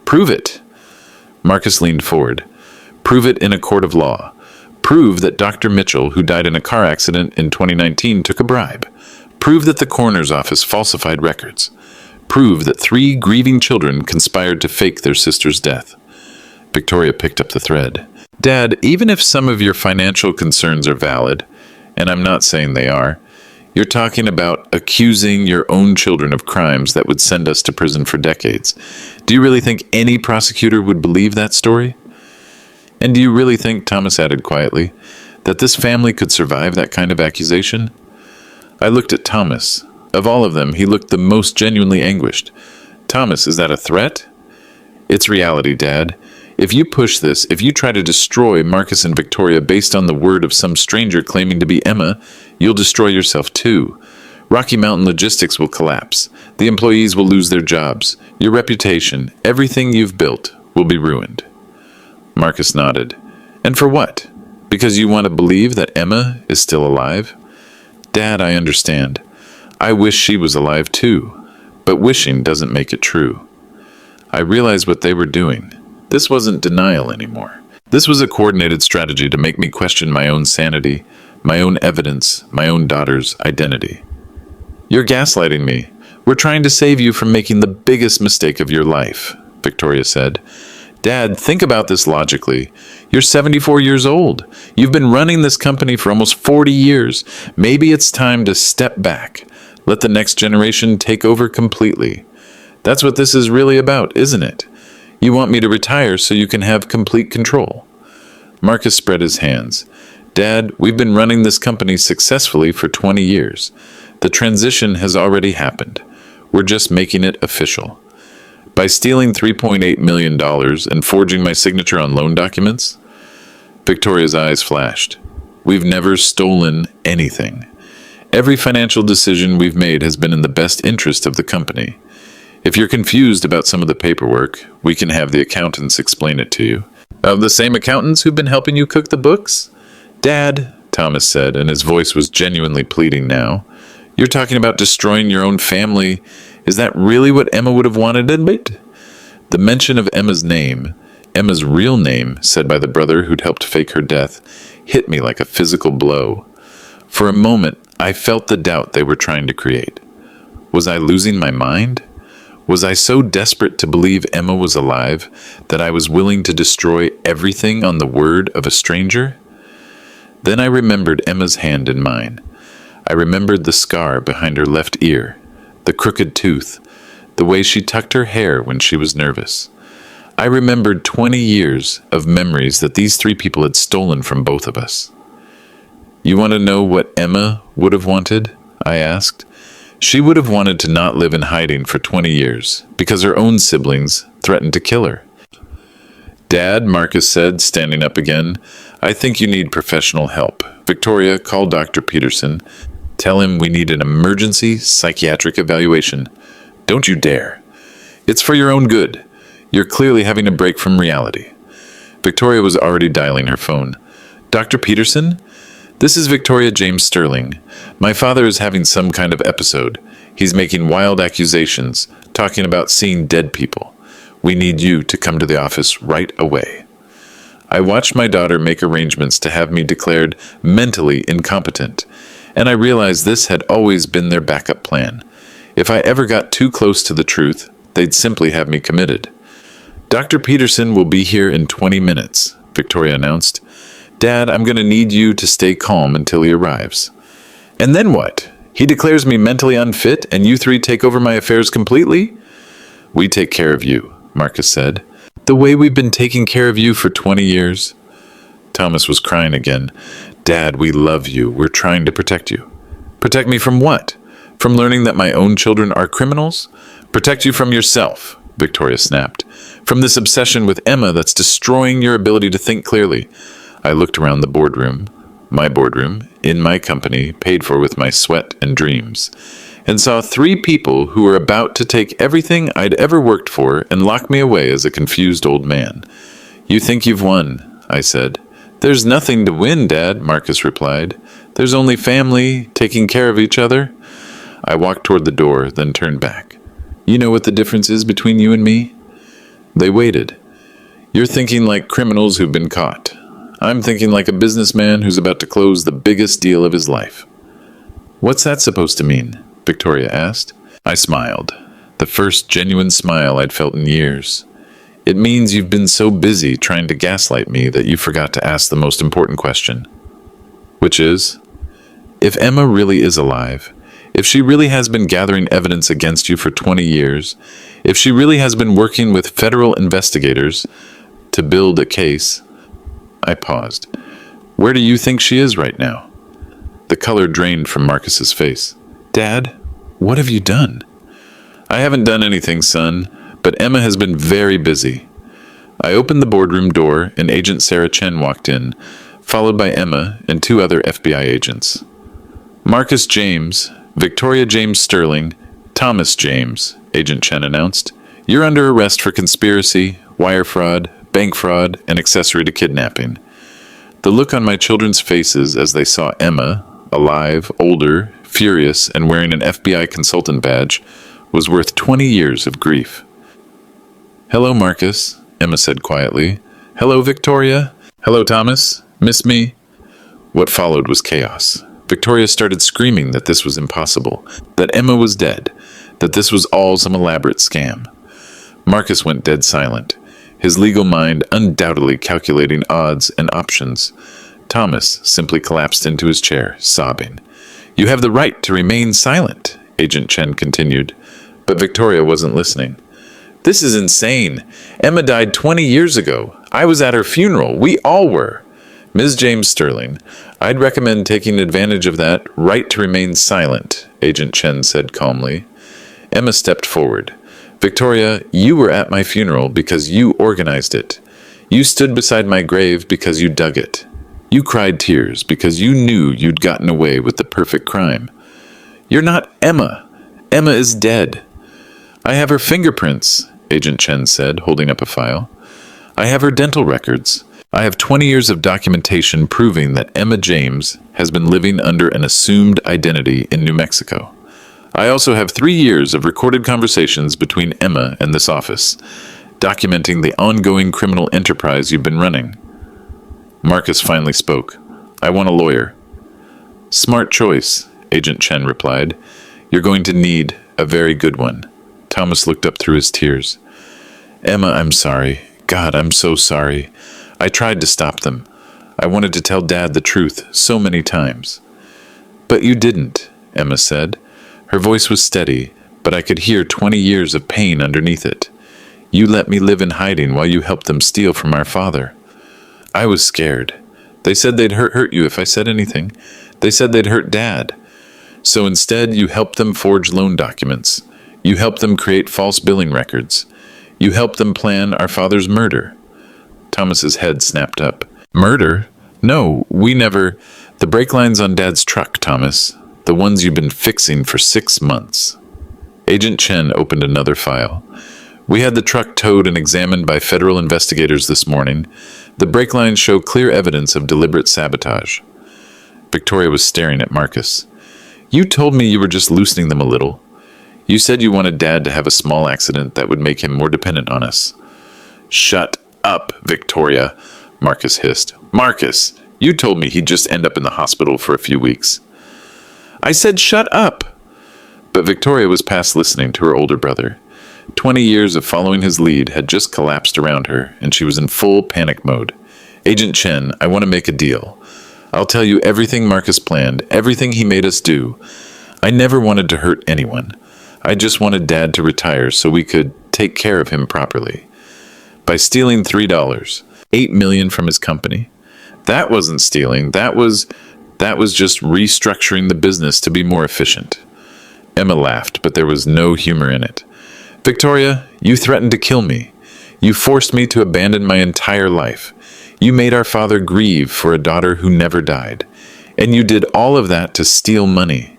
Prove it. Marcus leaned forward. Prove it in a court of law. Prove that Dr. Mitchell, who died in a car accident in 2019, took a bribe. Prove that the coroner's office falsified records. Prove that 3 grieving children conspired to fake their sister's death. Victoria picked up the thread. Dad, even if some of your financial concerns are valid, and I'm not saying they are, you're talking about accusing your own children of crimes that would send us to prison for decades. Do you really think any prosecutor would believe that story? And do you really think, Thomas added quietly, that this family could survive that kind of accusation? I looked at Thomas. Of all of them, he looked the most genuinely anguished. Thomas, is that a threat? It's reality, Dad. If you push this, if you try to destroy Marcus and Victoria based on the word of some stranger claiming to be Emma, you'll destroy yourself too. Rocky Mountain Logistics will collapse. The employees will lose their jobs. Your reputation, everything you've built, will be ruined. Marcus nodded. And for what? Because you want to believe that Emma is still alive? Dad, I understand. I wish she was alive too. But wishing doesn't make it true. I realized what they were doing. This wasn't denial anymore. This was a coordinated strategy to make me question my own sanity, my own evidence, my own daughter's identity. You're gaslighting me. We're trying to save you from making the biggest mistake of your life, Victoria said. Dad, think about this logically. You're 74 years old. You've been running this company for almost 40 years. Maybe it's time to step back. Let the next generation take over completely. That's what this is really about, isn't it? You want me to retire so you can have complete control. Marcus spread his hands. Dad, we've been running this company successfully for 20 years. The transition has already happened. We're just making it official. By stealing $3.8 million and forging my signature on loan documents? Victoria's eyes flashed. We've never stolen anything. Every financial decision we've made has been in the best interest of the company. If you're confused about some of the paperwork, we can have the accountants explain it to you. Of the same accountants who've been helping you cook the books? Dad, Thomas said, and his voice was genuinely pleading now. You're talking about destroying your own family. Is that really what Emma would have wanted to admit? The mention of Emma's name, Emma's real name, said by the brother who'd helped fake her death, hit me like a physical blow. For a moment, I felt the doubt they were trying to create. Was I losing my mind? Was I so desperate to believe Emma was alive that I was willing to destroy everything on the word of a stranger? Then I remembered Emma's hand in mine. I remembered the scar behind her left ear, the crooked tooth, the way she tucked her hair when she was nervous. I remembered 20 years of memories that these 3 people had stolen from both of us. You want to know what Emma would have wanted? I asked. She would have wanted to not live in hiding for 20 years because her own siblings threatened to kill her. Dad, Marcus said, standing up again, I think you need professional help. Victoria, call Dr. Peterson. Tell him we need an emergency psychiatric evaluation. Don't you dare. It's for your own good. You're clearly having a break from reality. Victoria was already dialing her phone. Dr. Peterson? This is Victoria James Sterling. My father is having some kind of episode. He's making wild accusations, talking about seeing dead people. We need you to come to the office right away. I watched my daughter make arrangements to have me declared mentally incompetent, and I realized this had always been their backup plan. If I ever got too close to the truth, they'd simply have me committed. Dr. Peterson will be here in 20 minutes, Victoria announced. Dad, I'm going to need you to stay calm until he arrives. And then what? He declares me mentally unfit and you three take over my affairs completely? We take care of you, Marcus said. The way we've been taking care of you for 20 years. Thomas was crying again. Dad, we love you. We're trying to protect you. Protect me from what? From learning that my own children are criminals? Protect you from yourself, Victoria snapped. From this obsession with Emma that's destroying your ability to think clearly. I looked around the boardroom, my boardroom, in my company, paid for with my sweat and dreams, and saw 3 people who were about to take everything I'd ever worked for and lock me away as a confused old man. You think you've won, I said. There's nothing to win, Dad, Marcus replied. There's only family, taking care of each other. I walked toward the door, then turned back. You know what the difference is between you and me? They waited. You're thinking like criminals who've been caught. I'm thinking like a businessman who's about to close the biggest deal of his life. What's that supposed to mean? Victoria asked. I smiled. The first genuine smile I'd felt in years. It means you've been so busy trying to gaslight me that you forgot to ask the most important question. Which is, if Emma really is alive, if she really has been gathering evidence against you for 20 years, if she really has been working with federal investigators to build a case. I paused. Where do you think she is right now? The color drained from Marcus's face. Dad, what have you done? I haven't done anything, son, but Emma has been very busy. I opened the boardroom door and Agent Sarah Chen walked in, followed by Emma and 2 other FBI agents. Marcus James, Victoria James Sterling, Thomas James, Agent Chen announced. You're under arrest for conspiracy, wire fraud, bank fraud, and accessory to kidnapping. The look on my children's faces as they saw Emma, alive, older, furious, and wearing an FBI consultant badge, was worth 20 years of grief. Hello, Marcus, Emma said quietly. Hello, Victoria. Hello, Thomas. Miss me? What followed was chaos. Victoria started screaming that this was impossible, that Emma was dead, that this was all some elaborate scam. Marcus went dead silent, his legal mind undoubtedly calculating odds and options. Thomas simply collapsed into his chair, sobbing. You have the right to remain silent, Agent Chen continued, but Victoria wasn't listening. This is insane. Emma died 20 years ago. I was at her funeral. We all were. Ms. James Sterling, I'd recommend taking advantage of that right to remain silent, Agent Chen said calmly. Emma stepped forward. Victoria, you were at my funeral because you organized it. You stood beside my grave because you dug it. You cried tears because you knew you'd gotten away with the perfect crime. You're not Emma. Emma is dead. I have her fingerprints, Agent Chen said, holding up a file. I have her dental records. I have 20 years of documentation proving that Emma James has been living under an assumed identity in New Mexico. I also have 3 years of recorded conversations between Emma and this office, documenting the ongoing criminal enterprise you've been running. Marcus finally spoke. I want a lawyer. Smart choice, Agent Chen replied. You're going to need a very good one. Thomas looked up through his tears. Emma, I'm sorry. God, I'm so sorry. I tried to stop them. I wanted to tell Dad the truth so many times. But you didn't, Emma said. Her voice was steady, but I could hear 20 years of pain underneath it. You let me live in hiding while you helped them steal from our father. I was scared. They said they'd hurt you if I said anything. They said they'd hurt Dad. So instead, you helped them forge loan documents. You helped them create false billing records. You helped them plan our father's murder. Thomas's head snapped up. Murder? No, we never. The brake line's on Dad's truck, Thomas. The ones you've been fixing for 6 months. Agent Chen opened another file. We had the truck towed and examined by federal investigators this morning. The brake lines show clear evidence of deliberate sabotage. Victoria was staring at Marcus. You told me you were just loosening them a little. You said you wanted Dad to have a small accident that would make him more dependent on us. Shut up, Victoria, Marcus hissed. Marcus, you told me he'd just end up in the hospital for a few weeks. I said shut up. But Victoria was past listening to her older brother. 20 years of following his lead had just collapsed around her, and she was in full panic mode. Agent Chen, I want to make a deal. I'll tell you everything Marcus planned, everything he made us do. I never wanted to hurt anyone. I just wanted Dad to retire so we could take care of him properly. By stealing $3, $8 million from his company. That wasn't stealing. That was just restructuring the business to be more efficient. Emma laughed, but there was no humor in it. Victoria, you threatened to kill me. You forced me to abandon my entire life. You made our father grieve for a daughter who never died. And you did all of that to steal money.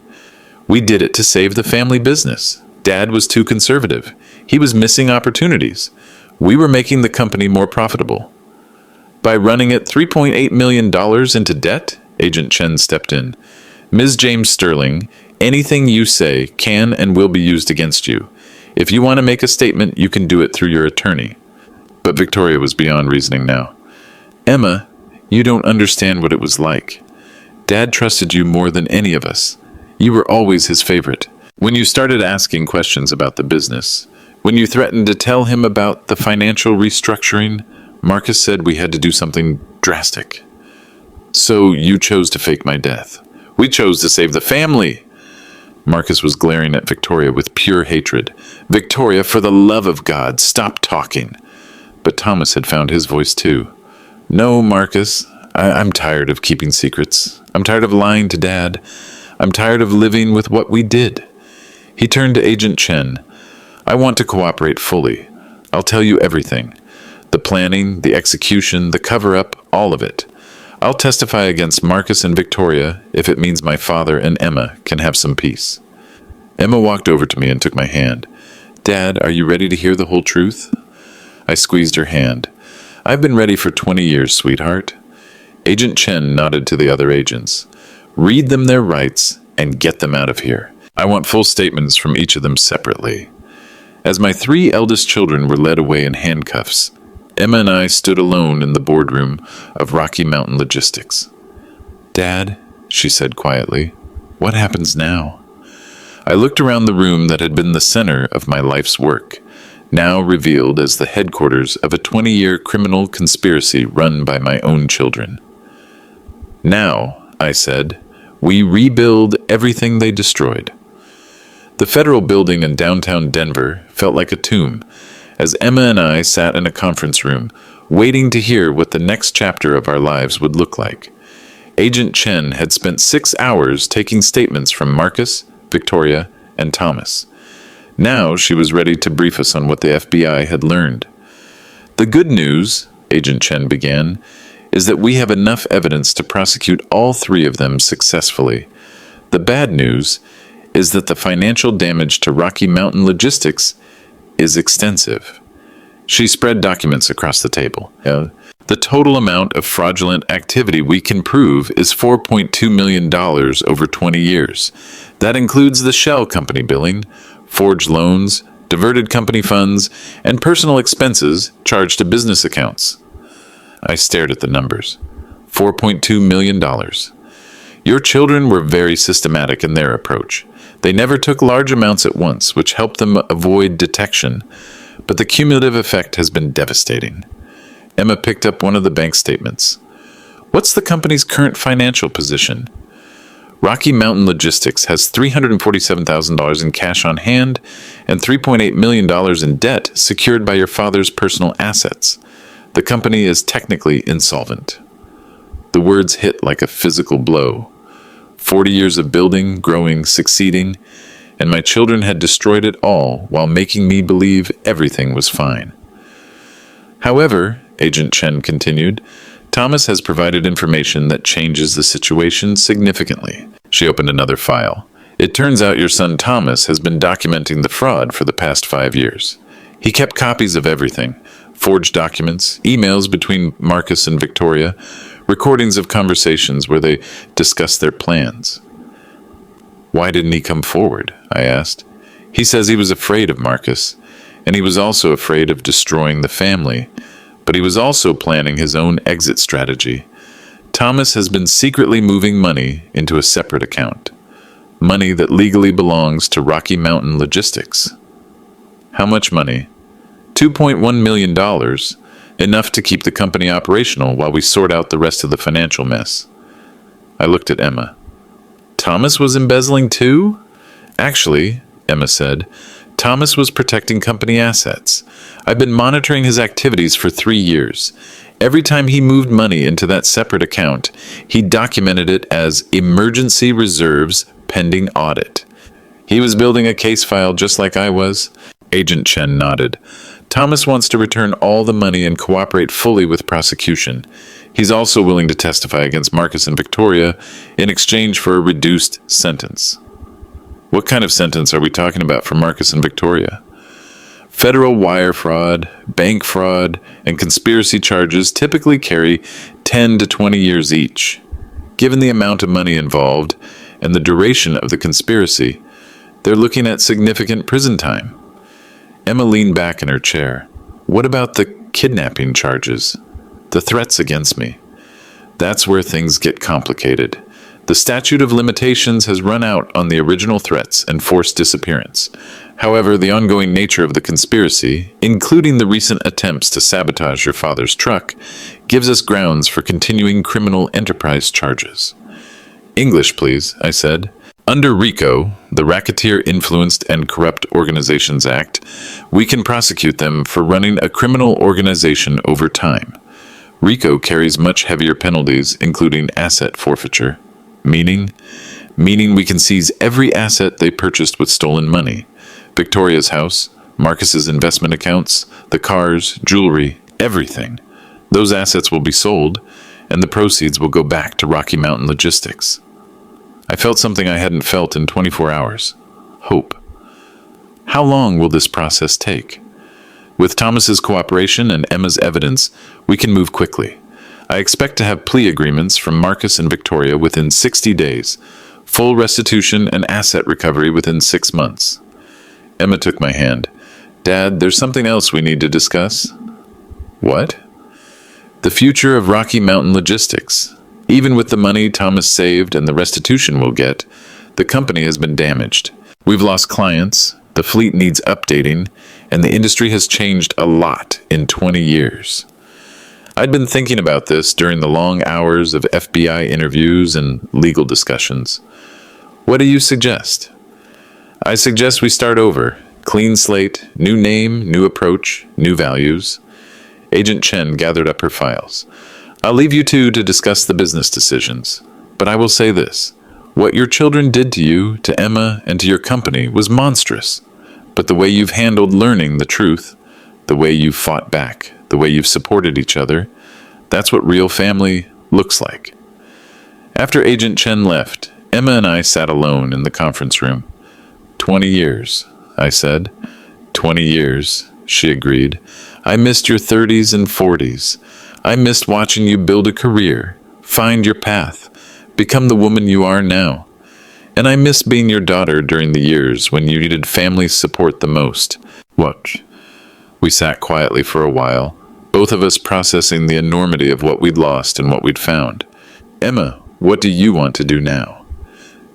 We did it to save the family business. Dad was too conservative. He was missing opportunities. We were making the company more profitable. By running it $3.8 million into debt, Agent Chen stepped in. Ms. James Sterling, anything you say can and will be used against you. If you want to make a statement, you can do it through your attorney. But Victoria was beyond reasoning now. Emma, you don't understand what it was like. Dad trusted you more than any of us. You were always his favorite. When you started asking questions about the business, when you threatened to tell him about the financial restructuring, Marcus said we had to do something drastic. So you chose to fake my death. We chose to save the family. Marcus was glaring at Victoria with pure hatred. Victoria, for the love of God, stop talking. But Thomas had found his voice too. No, Marcus, I'm tired of keeping secrets. I'm tired of lying to Dad. I'm tired of living with what we did. He turned to Agent Chen. I want to cooperate fully. I'll tell you everything. The planning, the execution, the cover-up, all of it. I'll testify against Marcus and Victoria if it means my father and Emma can have some peace. Emma walked over to me and took my hand. Dad, are you ready to hear the whole truth? I squeezed her hand. I've been ready for 20 years, sweetheart. Agent Chen nodded to the other agents. Read them their rights and get them out of here. I want full statements from each of them separately. As my 3 eldest children were led away in handcuffs, Emma and I stood alone in the boardroom of Rocky Mountain Logistics. Dad, she said quietly, what happens now? I looked around the room that had been the center of my life's work, now revealed as the headquarters of a 20-year criminal conspiracy run by my own children. Now, I said, we rebuild everything they destroyed. The federal building in downtown Denver felt like a tomb, as Emma and I sat in a conference room, waiting to hear what the next chapter of our lives would look like. Agent Chen had spent 6 hours taking statements from Marcus, Victoria, and Thomas. Now she was ready to brief us on what the FBI had learned. The good news, Agent Chen began, is that we have enough evidence to prosecute all 3 of them successfully. The bad news is that the financial damage to Rocky Mountain Logistics is extensive. She spread documents across the table. The total amount of fraudulent activity we can prove is $4.2 million over 20 years. That includes the shell company billing, forged loans, diverted company funds, and personal expenses charged to business accounts. I stared at the numbers. $4.2 million. Your children were very systematic in their approach. They never took large amounts at once, which helped them avoid detection, but the cumulative effect has been devastating. Emma picked up one of the bank statements. What's the company's current financial position? Rocky Mountain Logistics has $347,000 in cash on hand and $3.8 million in debt secured by your father's personal assets. The company is technically insolvent. The words hit like a physical blow. 40 years of building, growing, succeeding, and my children had destroyed it all while making me believe everything was fine. However, Agent Chen continued, Thomas has provided information that changes the situation significantly. She opened another file. It turns out your son Thomas has been documenting the fraud for the past 5 years. He kept copies of everything: forged documents, emails between Marcus and Victoria, recordings of conversations where they discussed their plans. Why didn't he come forward? I asked. He says he was afraid of Marcus, and he was also afraid of destroying the family, but he was also planning his own exit strategy. Thomas has been secretly moving money into a separate account, money that legally belongs to Rocky Mountain Logistics. How much money? $2.1 million, enough to keep the company operational while we sort out the rest of the financial mess. I looked at Emma. Thomas was embezzling too? Actually, Emma said, Thomas was protecting company assets. I've been monitoring his activities for 3 years. Every time he moved money into that separate account, he documented it as emergency reserves pending audit. He was building a case file just like I was. Agent Chen nodded. Thomas wants to return all the money and cooperate fully with prosecution. He's also willing to testify against Marcus and Victoria in exchange for a reduced sentence. What kind of sentence are we talking about for Marcus and Victoria? Federal wire fraud, bank fraud, and conspiracy charges typically carry 10 to 20 years each. Given the amount of money involved and the duration of the conspiracy, they're looking at significant prison time. Emma leaned back in her chair. What about the kidnapping charges? The threats against me? That's where things get complicated. The statute of limitations has run out on the original threats and forced disappearance. However, the ongoing nature of the conspiracy, including the recent attempts to sabotage your father's truck, gives us grounds for continuing criminal enterprise charges. English, please, I said. Under RICO, the Racketeer Influenced and Corrupt Organizations Act, we can prosecute them for running a criminal organization over time. RICO carries much heavier penalties, including asset forfeiture. Meaning we can seize every asset they purchased with stolen money. Victoria's house, Marcus's investment accounts, the cars, jewelry, everything. Those assets will be sold, and the proceeds will go back to Rocky Mountain Logistics. I felt something I hadn't felt in 24 hours. Hope. How long will this process take? With Thomas's cooperation and Emma's evidence, we can move quickly. I expect to have plea agreements from Marcus and Victoria within 60 days, full restitution and asset recovery within 6 months. Emma took my hand. Dad, there's something else we need to discuss. What? The future of Rocky Mountain Logistics. Even with the money Thomas saved and the restitution we'll get, the company has been damaged. We've lost clients, the fleet needs updating, and the industry has changed a lot in 20 years. I'd been thinking about this during the long hours of FBI interviews and legal discussions. What do you suggest? I suggest we start over. Clean slate, new name, new approach, new values. Agent Chen gathered up her files. I'll leave you two to discuss the business decisions, but I will say this. What your children did to you, to Emma, and to your company was monstrous. But the way you've handled learning the truth, the way you've fought back, the way you've supported each other, that's what real family looks like. After Agent Chen left, Emma and I sat alone in the conference room. 20 years, I said. 20 years, she agreed. I missed your 30s and 40s. I missed watching you build a career, find your path, become the woman you are now. And I missed being your daughter during the years when you needed family support the most. What? We sat quietly for a while, both of us processing the enormity of what we'd lost and what we'd found. Emma, what do you want to do now?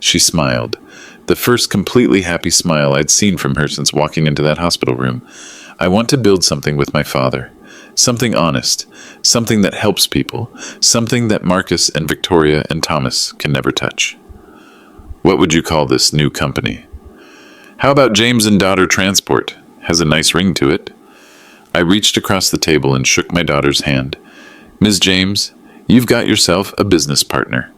She smiled, the first completely happy smile I'd seen from her since walking into that hospital room. I want to build something with my father. Something honest, something that helps people, something that Marcus and Victoria and Thomas can never touch. What would you call this new company? How about James and Daughter Transport? Has a nice ring to it. I reached across the table and shook my daughter's hand. Ms. James, you've got yourself a business partner.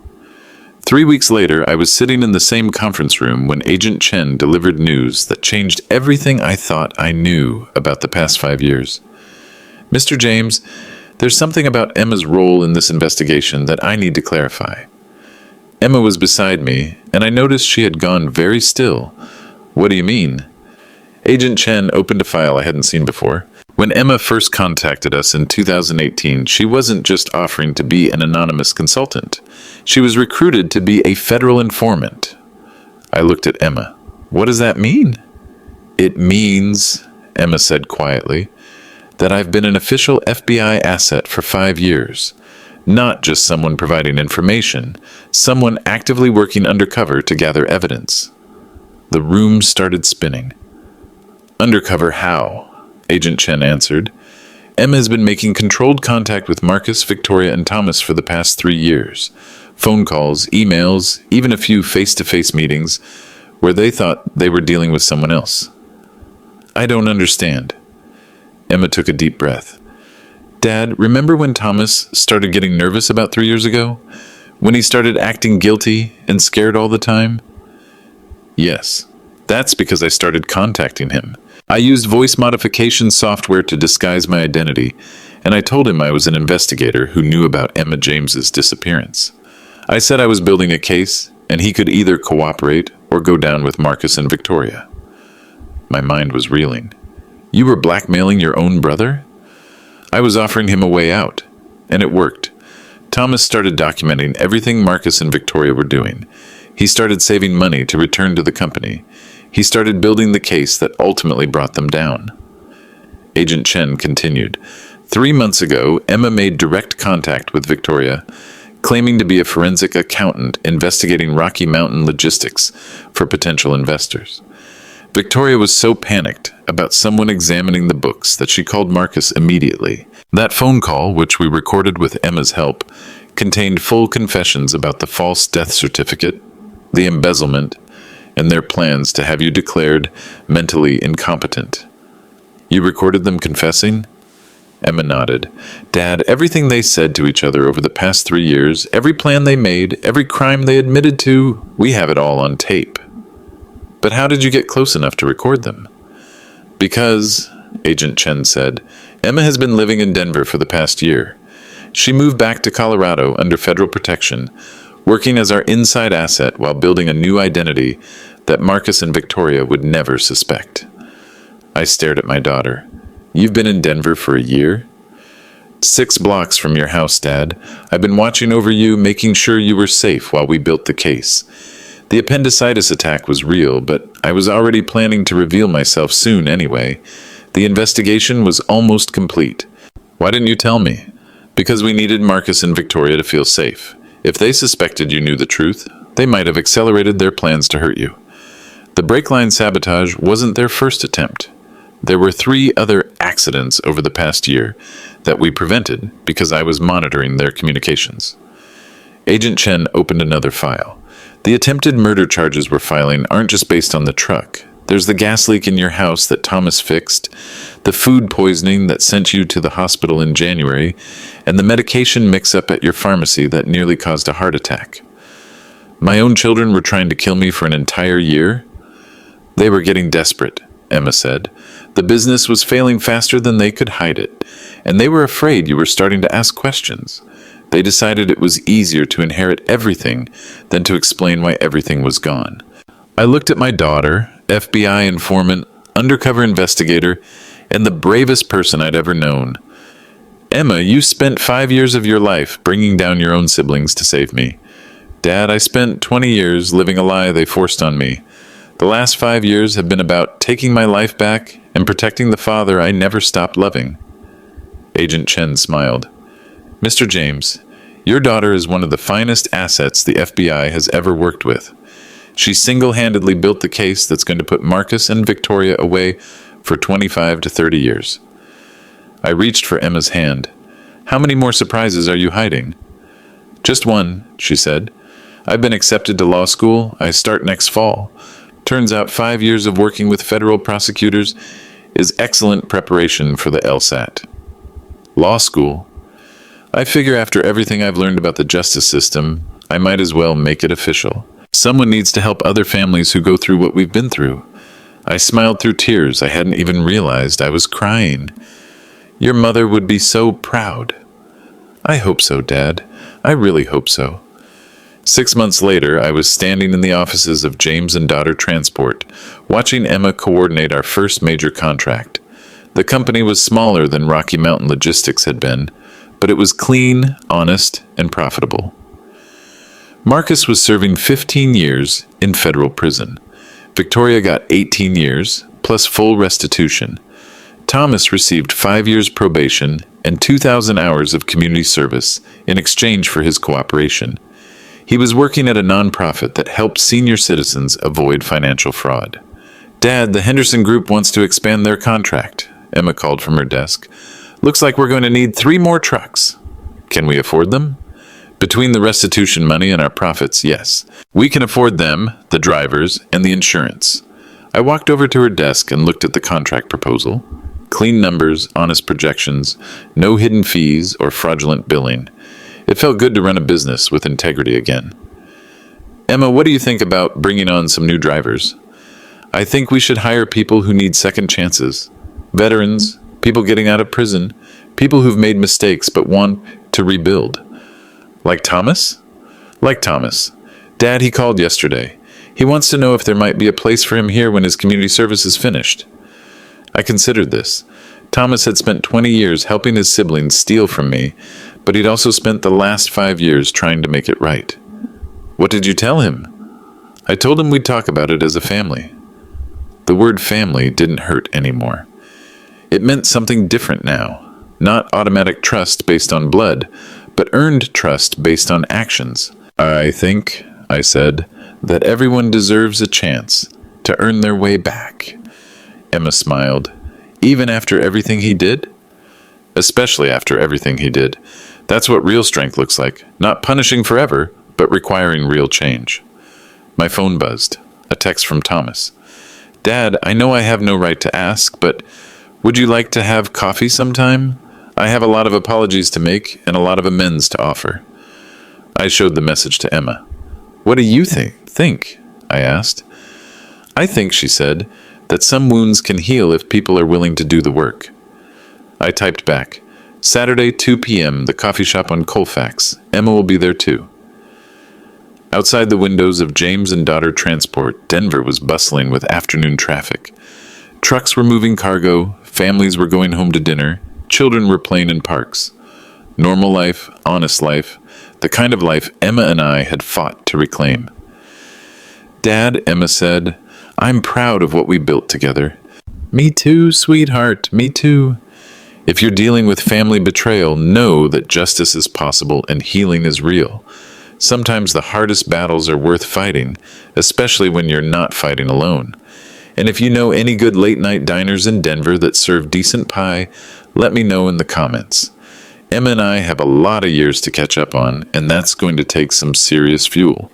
3 weeks later, I was sitting in the same conference room when Agent Chen delivered news that changed everything I thought I knew about the past 5 years. Mr. James, there's something about Emma's role in this investigation that I need to clarify. Emma was beside me, and I noticed she had gone very still. What do you mean? Agent Chen opened a file I hadn't seen before. When Emma first contacted us in 2018, she wasn't just offering to be an anonymous consultant. She was recruited to be a federal informant. I looked at Emma. What does that mean? It means, Emma said quietly, that I've been an official FBI asset for 5 years. Not just someone providing information, someone actively working undercover to gather evidence. The room started spinning. Undercover how? Agent Chen answered. Emma has been making controlled contact with Marcus, Victoria, and Thomas for the past 3 years. Phone calls, emails, even a few face-to-face meetings where they thought they were dealing with someone else. I don't understand. Emma took a deep breath. Dad, remember when Thomas started getting nervous about 3 years ago? When he started acting guilty and scared all the time? Yes, that's because I started contacting him. I used voice modification software to disguise my identity, and I told him I was an investigator who knew about Emma James's disappearance. I said I was building a case, and he could either cooperate or go down with Marcus and Victoria. My mind was reeling. You were blackmailing your own brother? I was offering him a way out, and it worked. Thomas started documenting everything Marcus and Victoria were doing. He started saving money to return to the company. He started building the case that ultimately brought them down. Agent Chen continued. 3 months ago, Emma made direct contact with Victoria, claiming to be a forensic accountant investigating Rocky Mountain logistics for potential investors. Victoria was so panicked about someone examining the books that she called Marcus immediately. That phone call, which we recorded with Emma's help, contained full confessions about the false death certificate, the embezzlement, and their plans to have you declared mentally incompetent. You recorded them confessing? Emma nodded. Dad, everything they said to each other over the past 3 years, every plan they made, every crime they admitted to, we have it all on tape. But how did you get close enough to record them? Because, Agent Chen said, Emma has been living in Denver for the past year. She moved back to Colorado under federal protection, working as our inside asset while building a new identity that Marcus and Victoria would never suspect. I stared at my daughter. You've been in Denver for a year? 6 blocks from your house, Dad. I've been watching over you, making sure you were safe while we built the case. The appendicitis attack was real, but I was already planning to reveal myself soon anyway. The investigation was almost complete. Why didn't you tell me? Because we needed Marcus and Victoria to feel safe. If they suspected you knew the truth, they might have accelerated their plans to hurt you. The brake line sabotage wasn't their first attempt. There were 3 other accidents over the past year that we prevented because I was monitoring their communications. Agent Chen opened another file. The attempted murder charges we're filing aren't just based on the truck. There's the gas leak in your house that Thomas fixed, the food poisoning that sent you to the hospital in January, and the medication mix-up at your pharmacy that nearly caused a heart attack. My own children were trying to kill me for an entire year? They were getting desperate, Emma said. The business was failing faster than they could hide it, and they were afraid you were starting to ask questions. They decided it was easier to inherit everything than to explain why everything was gone. I looked at my daughter, FBI informant, undercover investigator, and the bravest person I'd ever known. Emma, you spent 5 years of your life bringing down your own siblings to save me. Dad, I spent 20 years living a lie they forced on me. The last 5 years have been about taking my life back and protecting the father I never stopped loving. Agent Chen smiled. Mr. James, your daughter is one of the finest assets the FBI has ever worked with. She single-handedly built the case that's going to put Marcus and Victoria away for 25 to 30 years. I reached for Emma's hand. How many more surprises are you hiding? Just one, she said. I've been accepted to law school. I start next fall. Turns out 5 years of working with federal prosecutors is excellent preparation for the LSAT. Law school? I figure after everything I've learned about the justice system, I might as well make it official. Someone needs to help other families who go through what we've been through. I smiled through tears. I hadn't even realized I was crying. Your mother would be so proud. I hope so, Dad. I really hope so. 6 months later, I was standing in the offices of James and Daughter Transport, watching Emma coordinate our first major contract. The company was smaller than Rocky Mountain Logistics had been, but it was clean, honest, and profitable. Marcus was serving 15 years in federal prison. Victoria got 18 years, plus full restitution. Thomas received 5 years probation and 2,000 hours of community service in exchange for his cooperation. He was working at a nonprofit that helped senior citizens avoid financial fraud. "Dad, the Henderson Group wants to expand their contract," Emma called from her desk. "Looks like we're going to need 3 more trucks. Can we afford them?" "Between the restitution money and our profits, yes. We can afford them, the drivers, and the insurance." I walked over to her desk and looked at the contract proposal. Clean numbers, honest projections, no hidden fees or fraudulent billing. It felt good to run a business with integrity again. "Emma, what do you think about bringing on some new drivers?" "I think we should hire people who need second chances. Veterans, people getting out of prison, people who've made mistakes but want to rebuild." "Like Thomas?" "Like Thomas. Dad, he called yesterday. He wants to know if there might be a place for him here when his community service is finished." I considered this. Thomas had spent 20 years helping his siblings steal from me, but he'd also spent the last 5 years trying to make it right. "What did you tell him?" "I told him we'd talk about it as a family." The word family didn't hurt anymore. It meant something different now. Not automatic trust based on blood, but earned trust based on actions. "I think," I said, "that everyone deserves a chance to earn their way back." Emma smiled. "Even after everything he did?" "Especially after everything he did. That's what real strength looks like. Not punishing forever, but requiring real change." My phone buzzed. A text from Thomas. "Dad, I know I have no right to ask, but would you like to have coffee sometime? I have a lot of apologies to make and a lot of amends to offer." I showed the message to Emma. "What do you think?" I asked. "I think," she said, "that some wounds can heal if people are willing to do the work." I typed back, "Saturday, 2 p.m., the coffee shop on Colfax. Emma will be there too." Outside the windows of James and Daughter Transport, Denver was bustling with afternoon traffic. Trucks were moving cargo, families were going home to dinner, children were playing in parks. Normal life, honest life, the kind of life Emma and I had fought to reclaim. "Dad," Emma said, "I'm proud of what we built together." "Me too, sweetheart, me too." If you're dealing with family betrayal, know that justice is possible and healing is real. Sometimes the hardest battles are worth fighting, especially when you're not fighting alone. And if you know any good late-night diners in Denver that serve decent pie, let me know in the comments. Emma and I have a lot of years to catch up on, and that's going to take some serious fuel.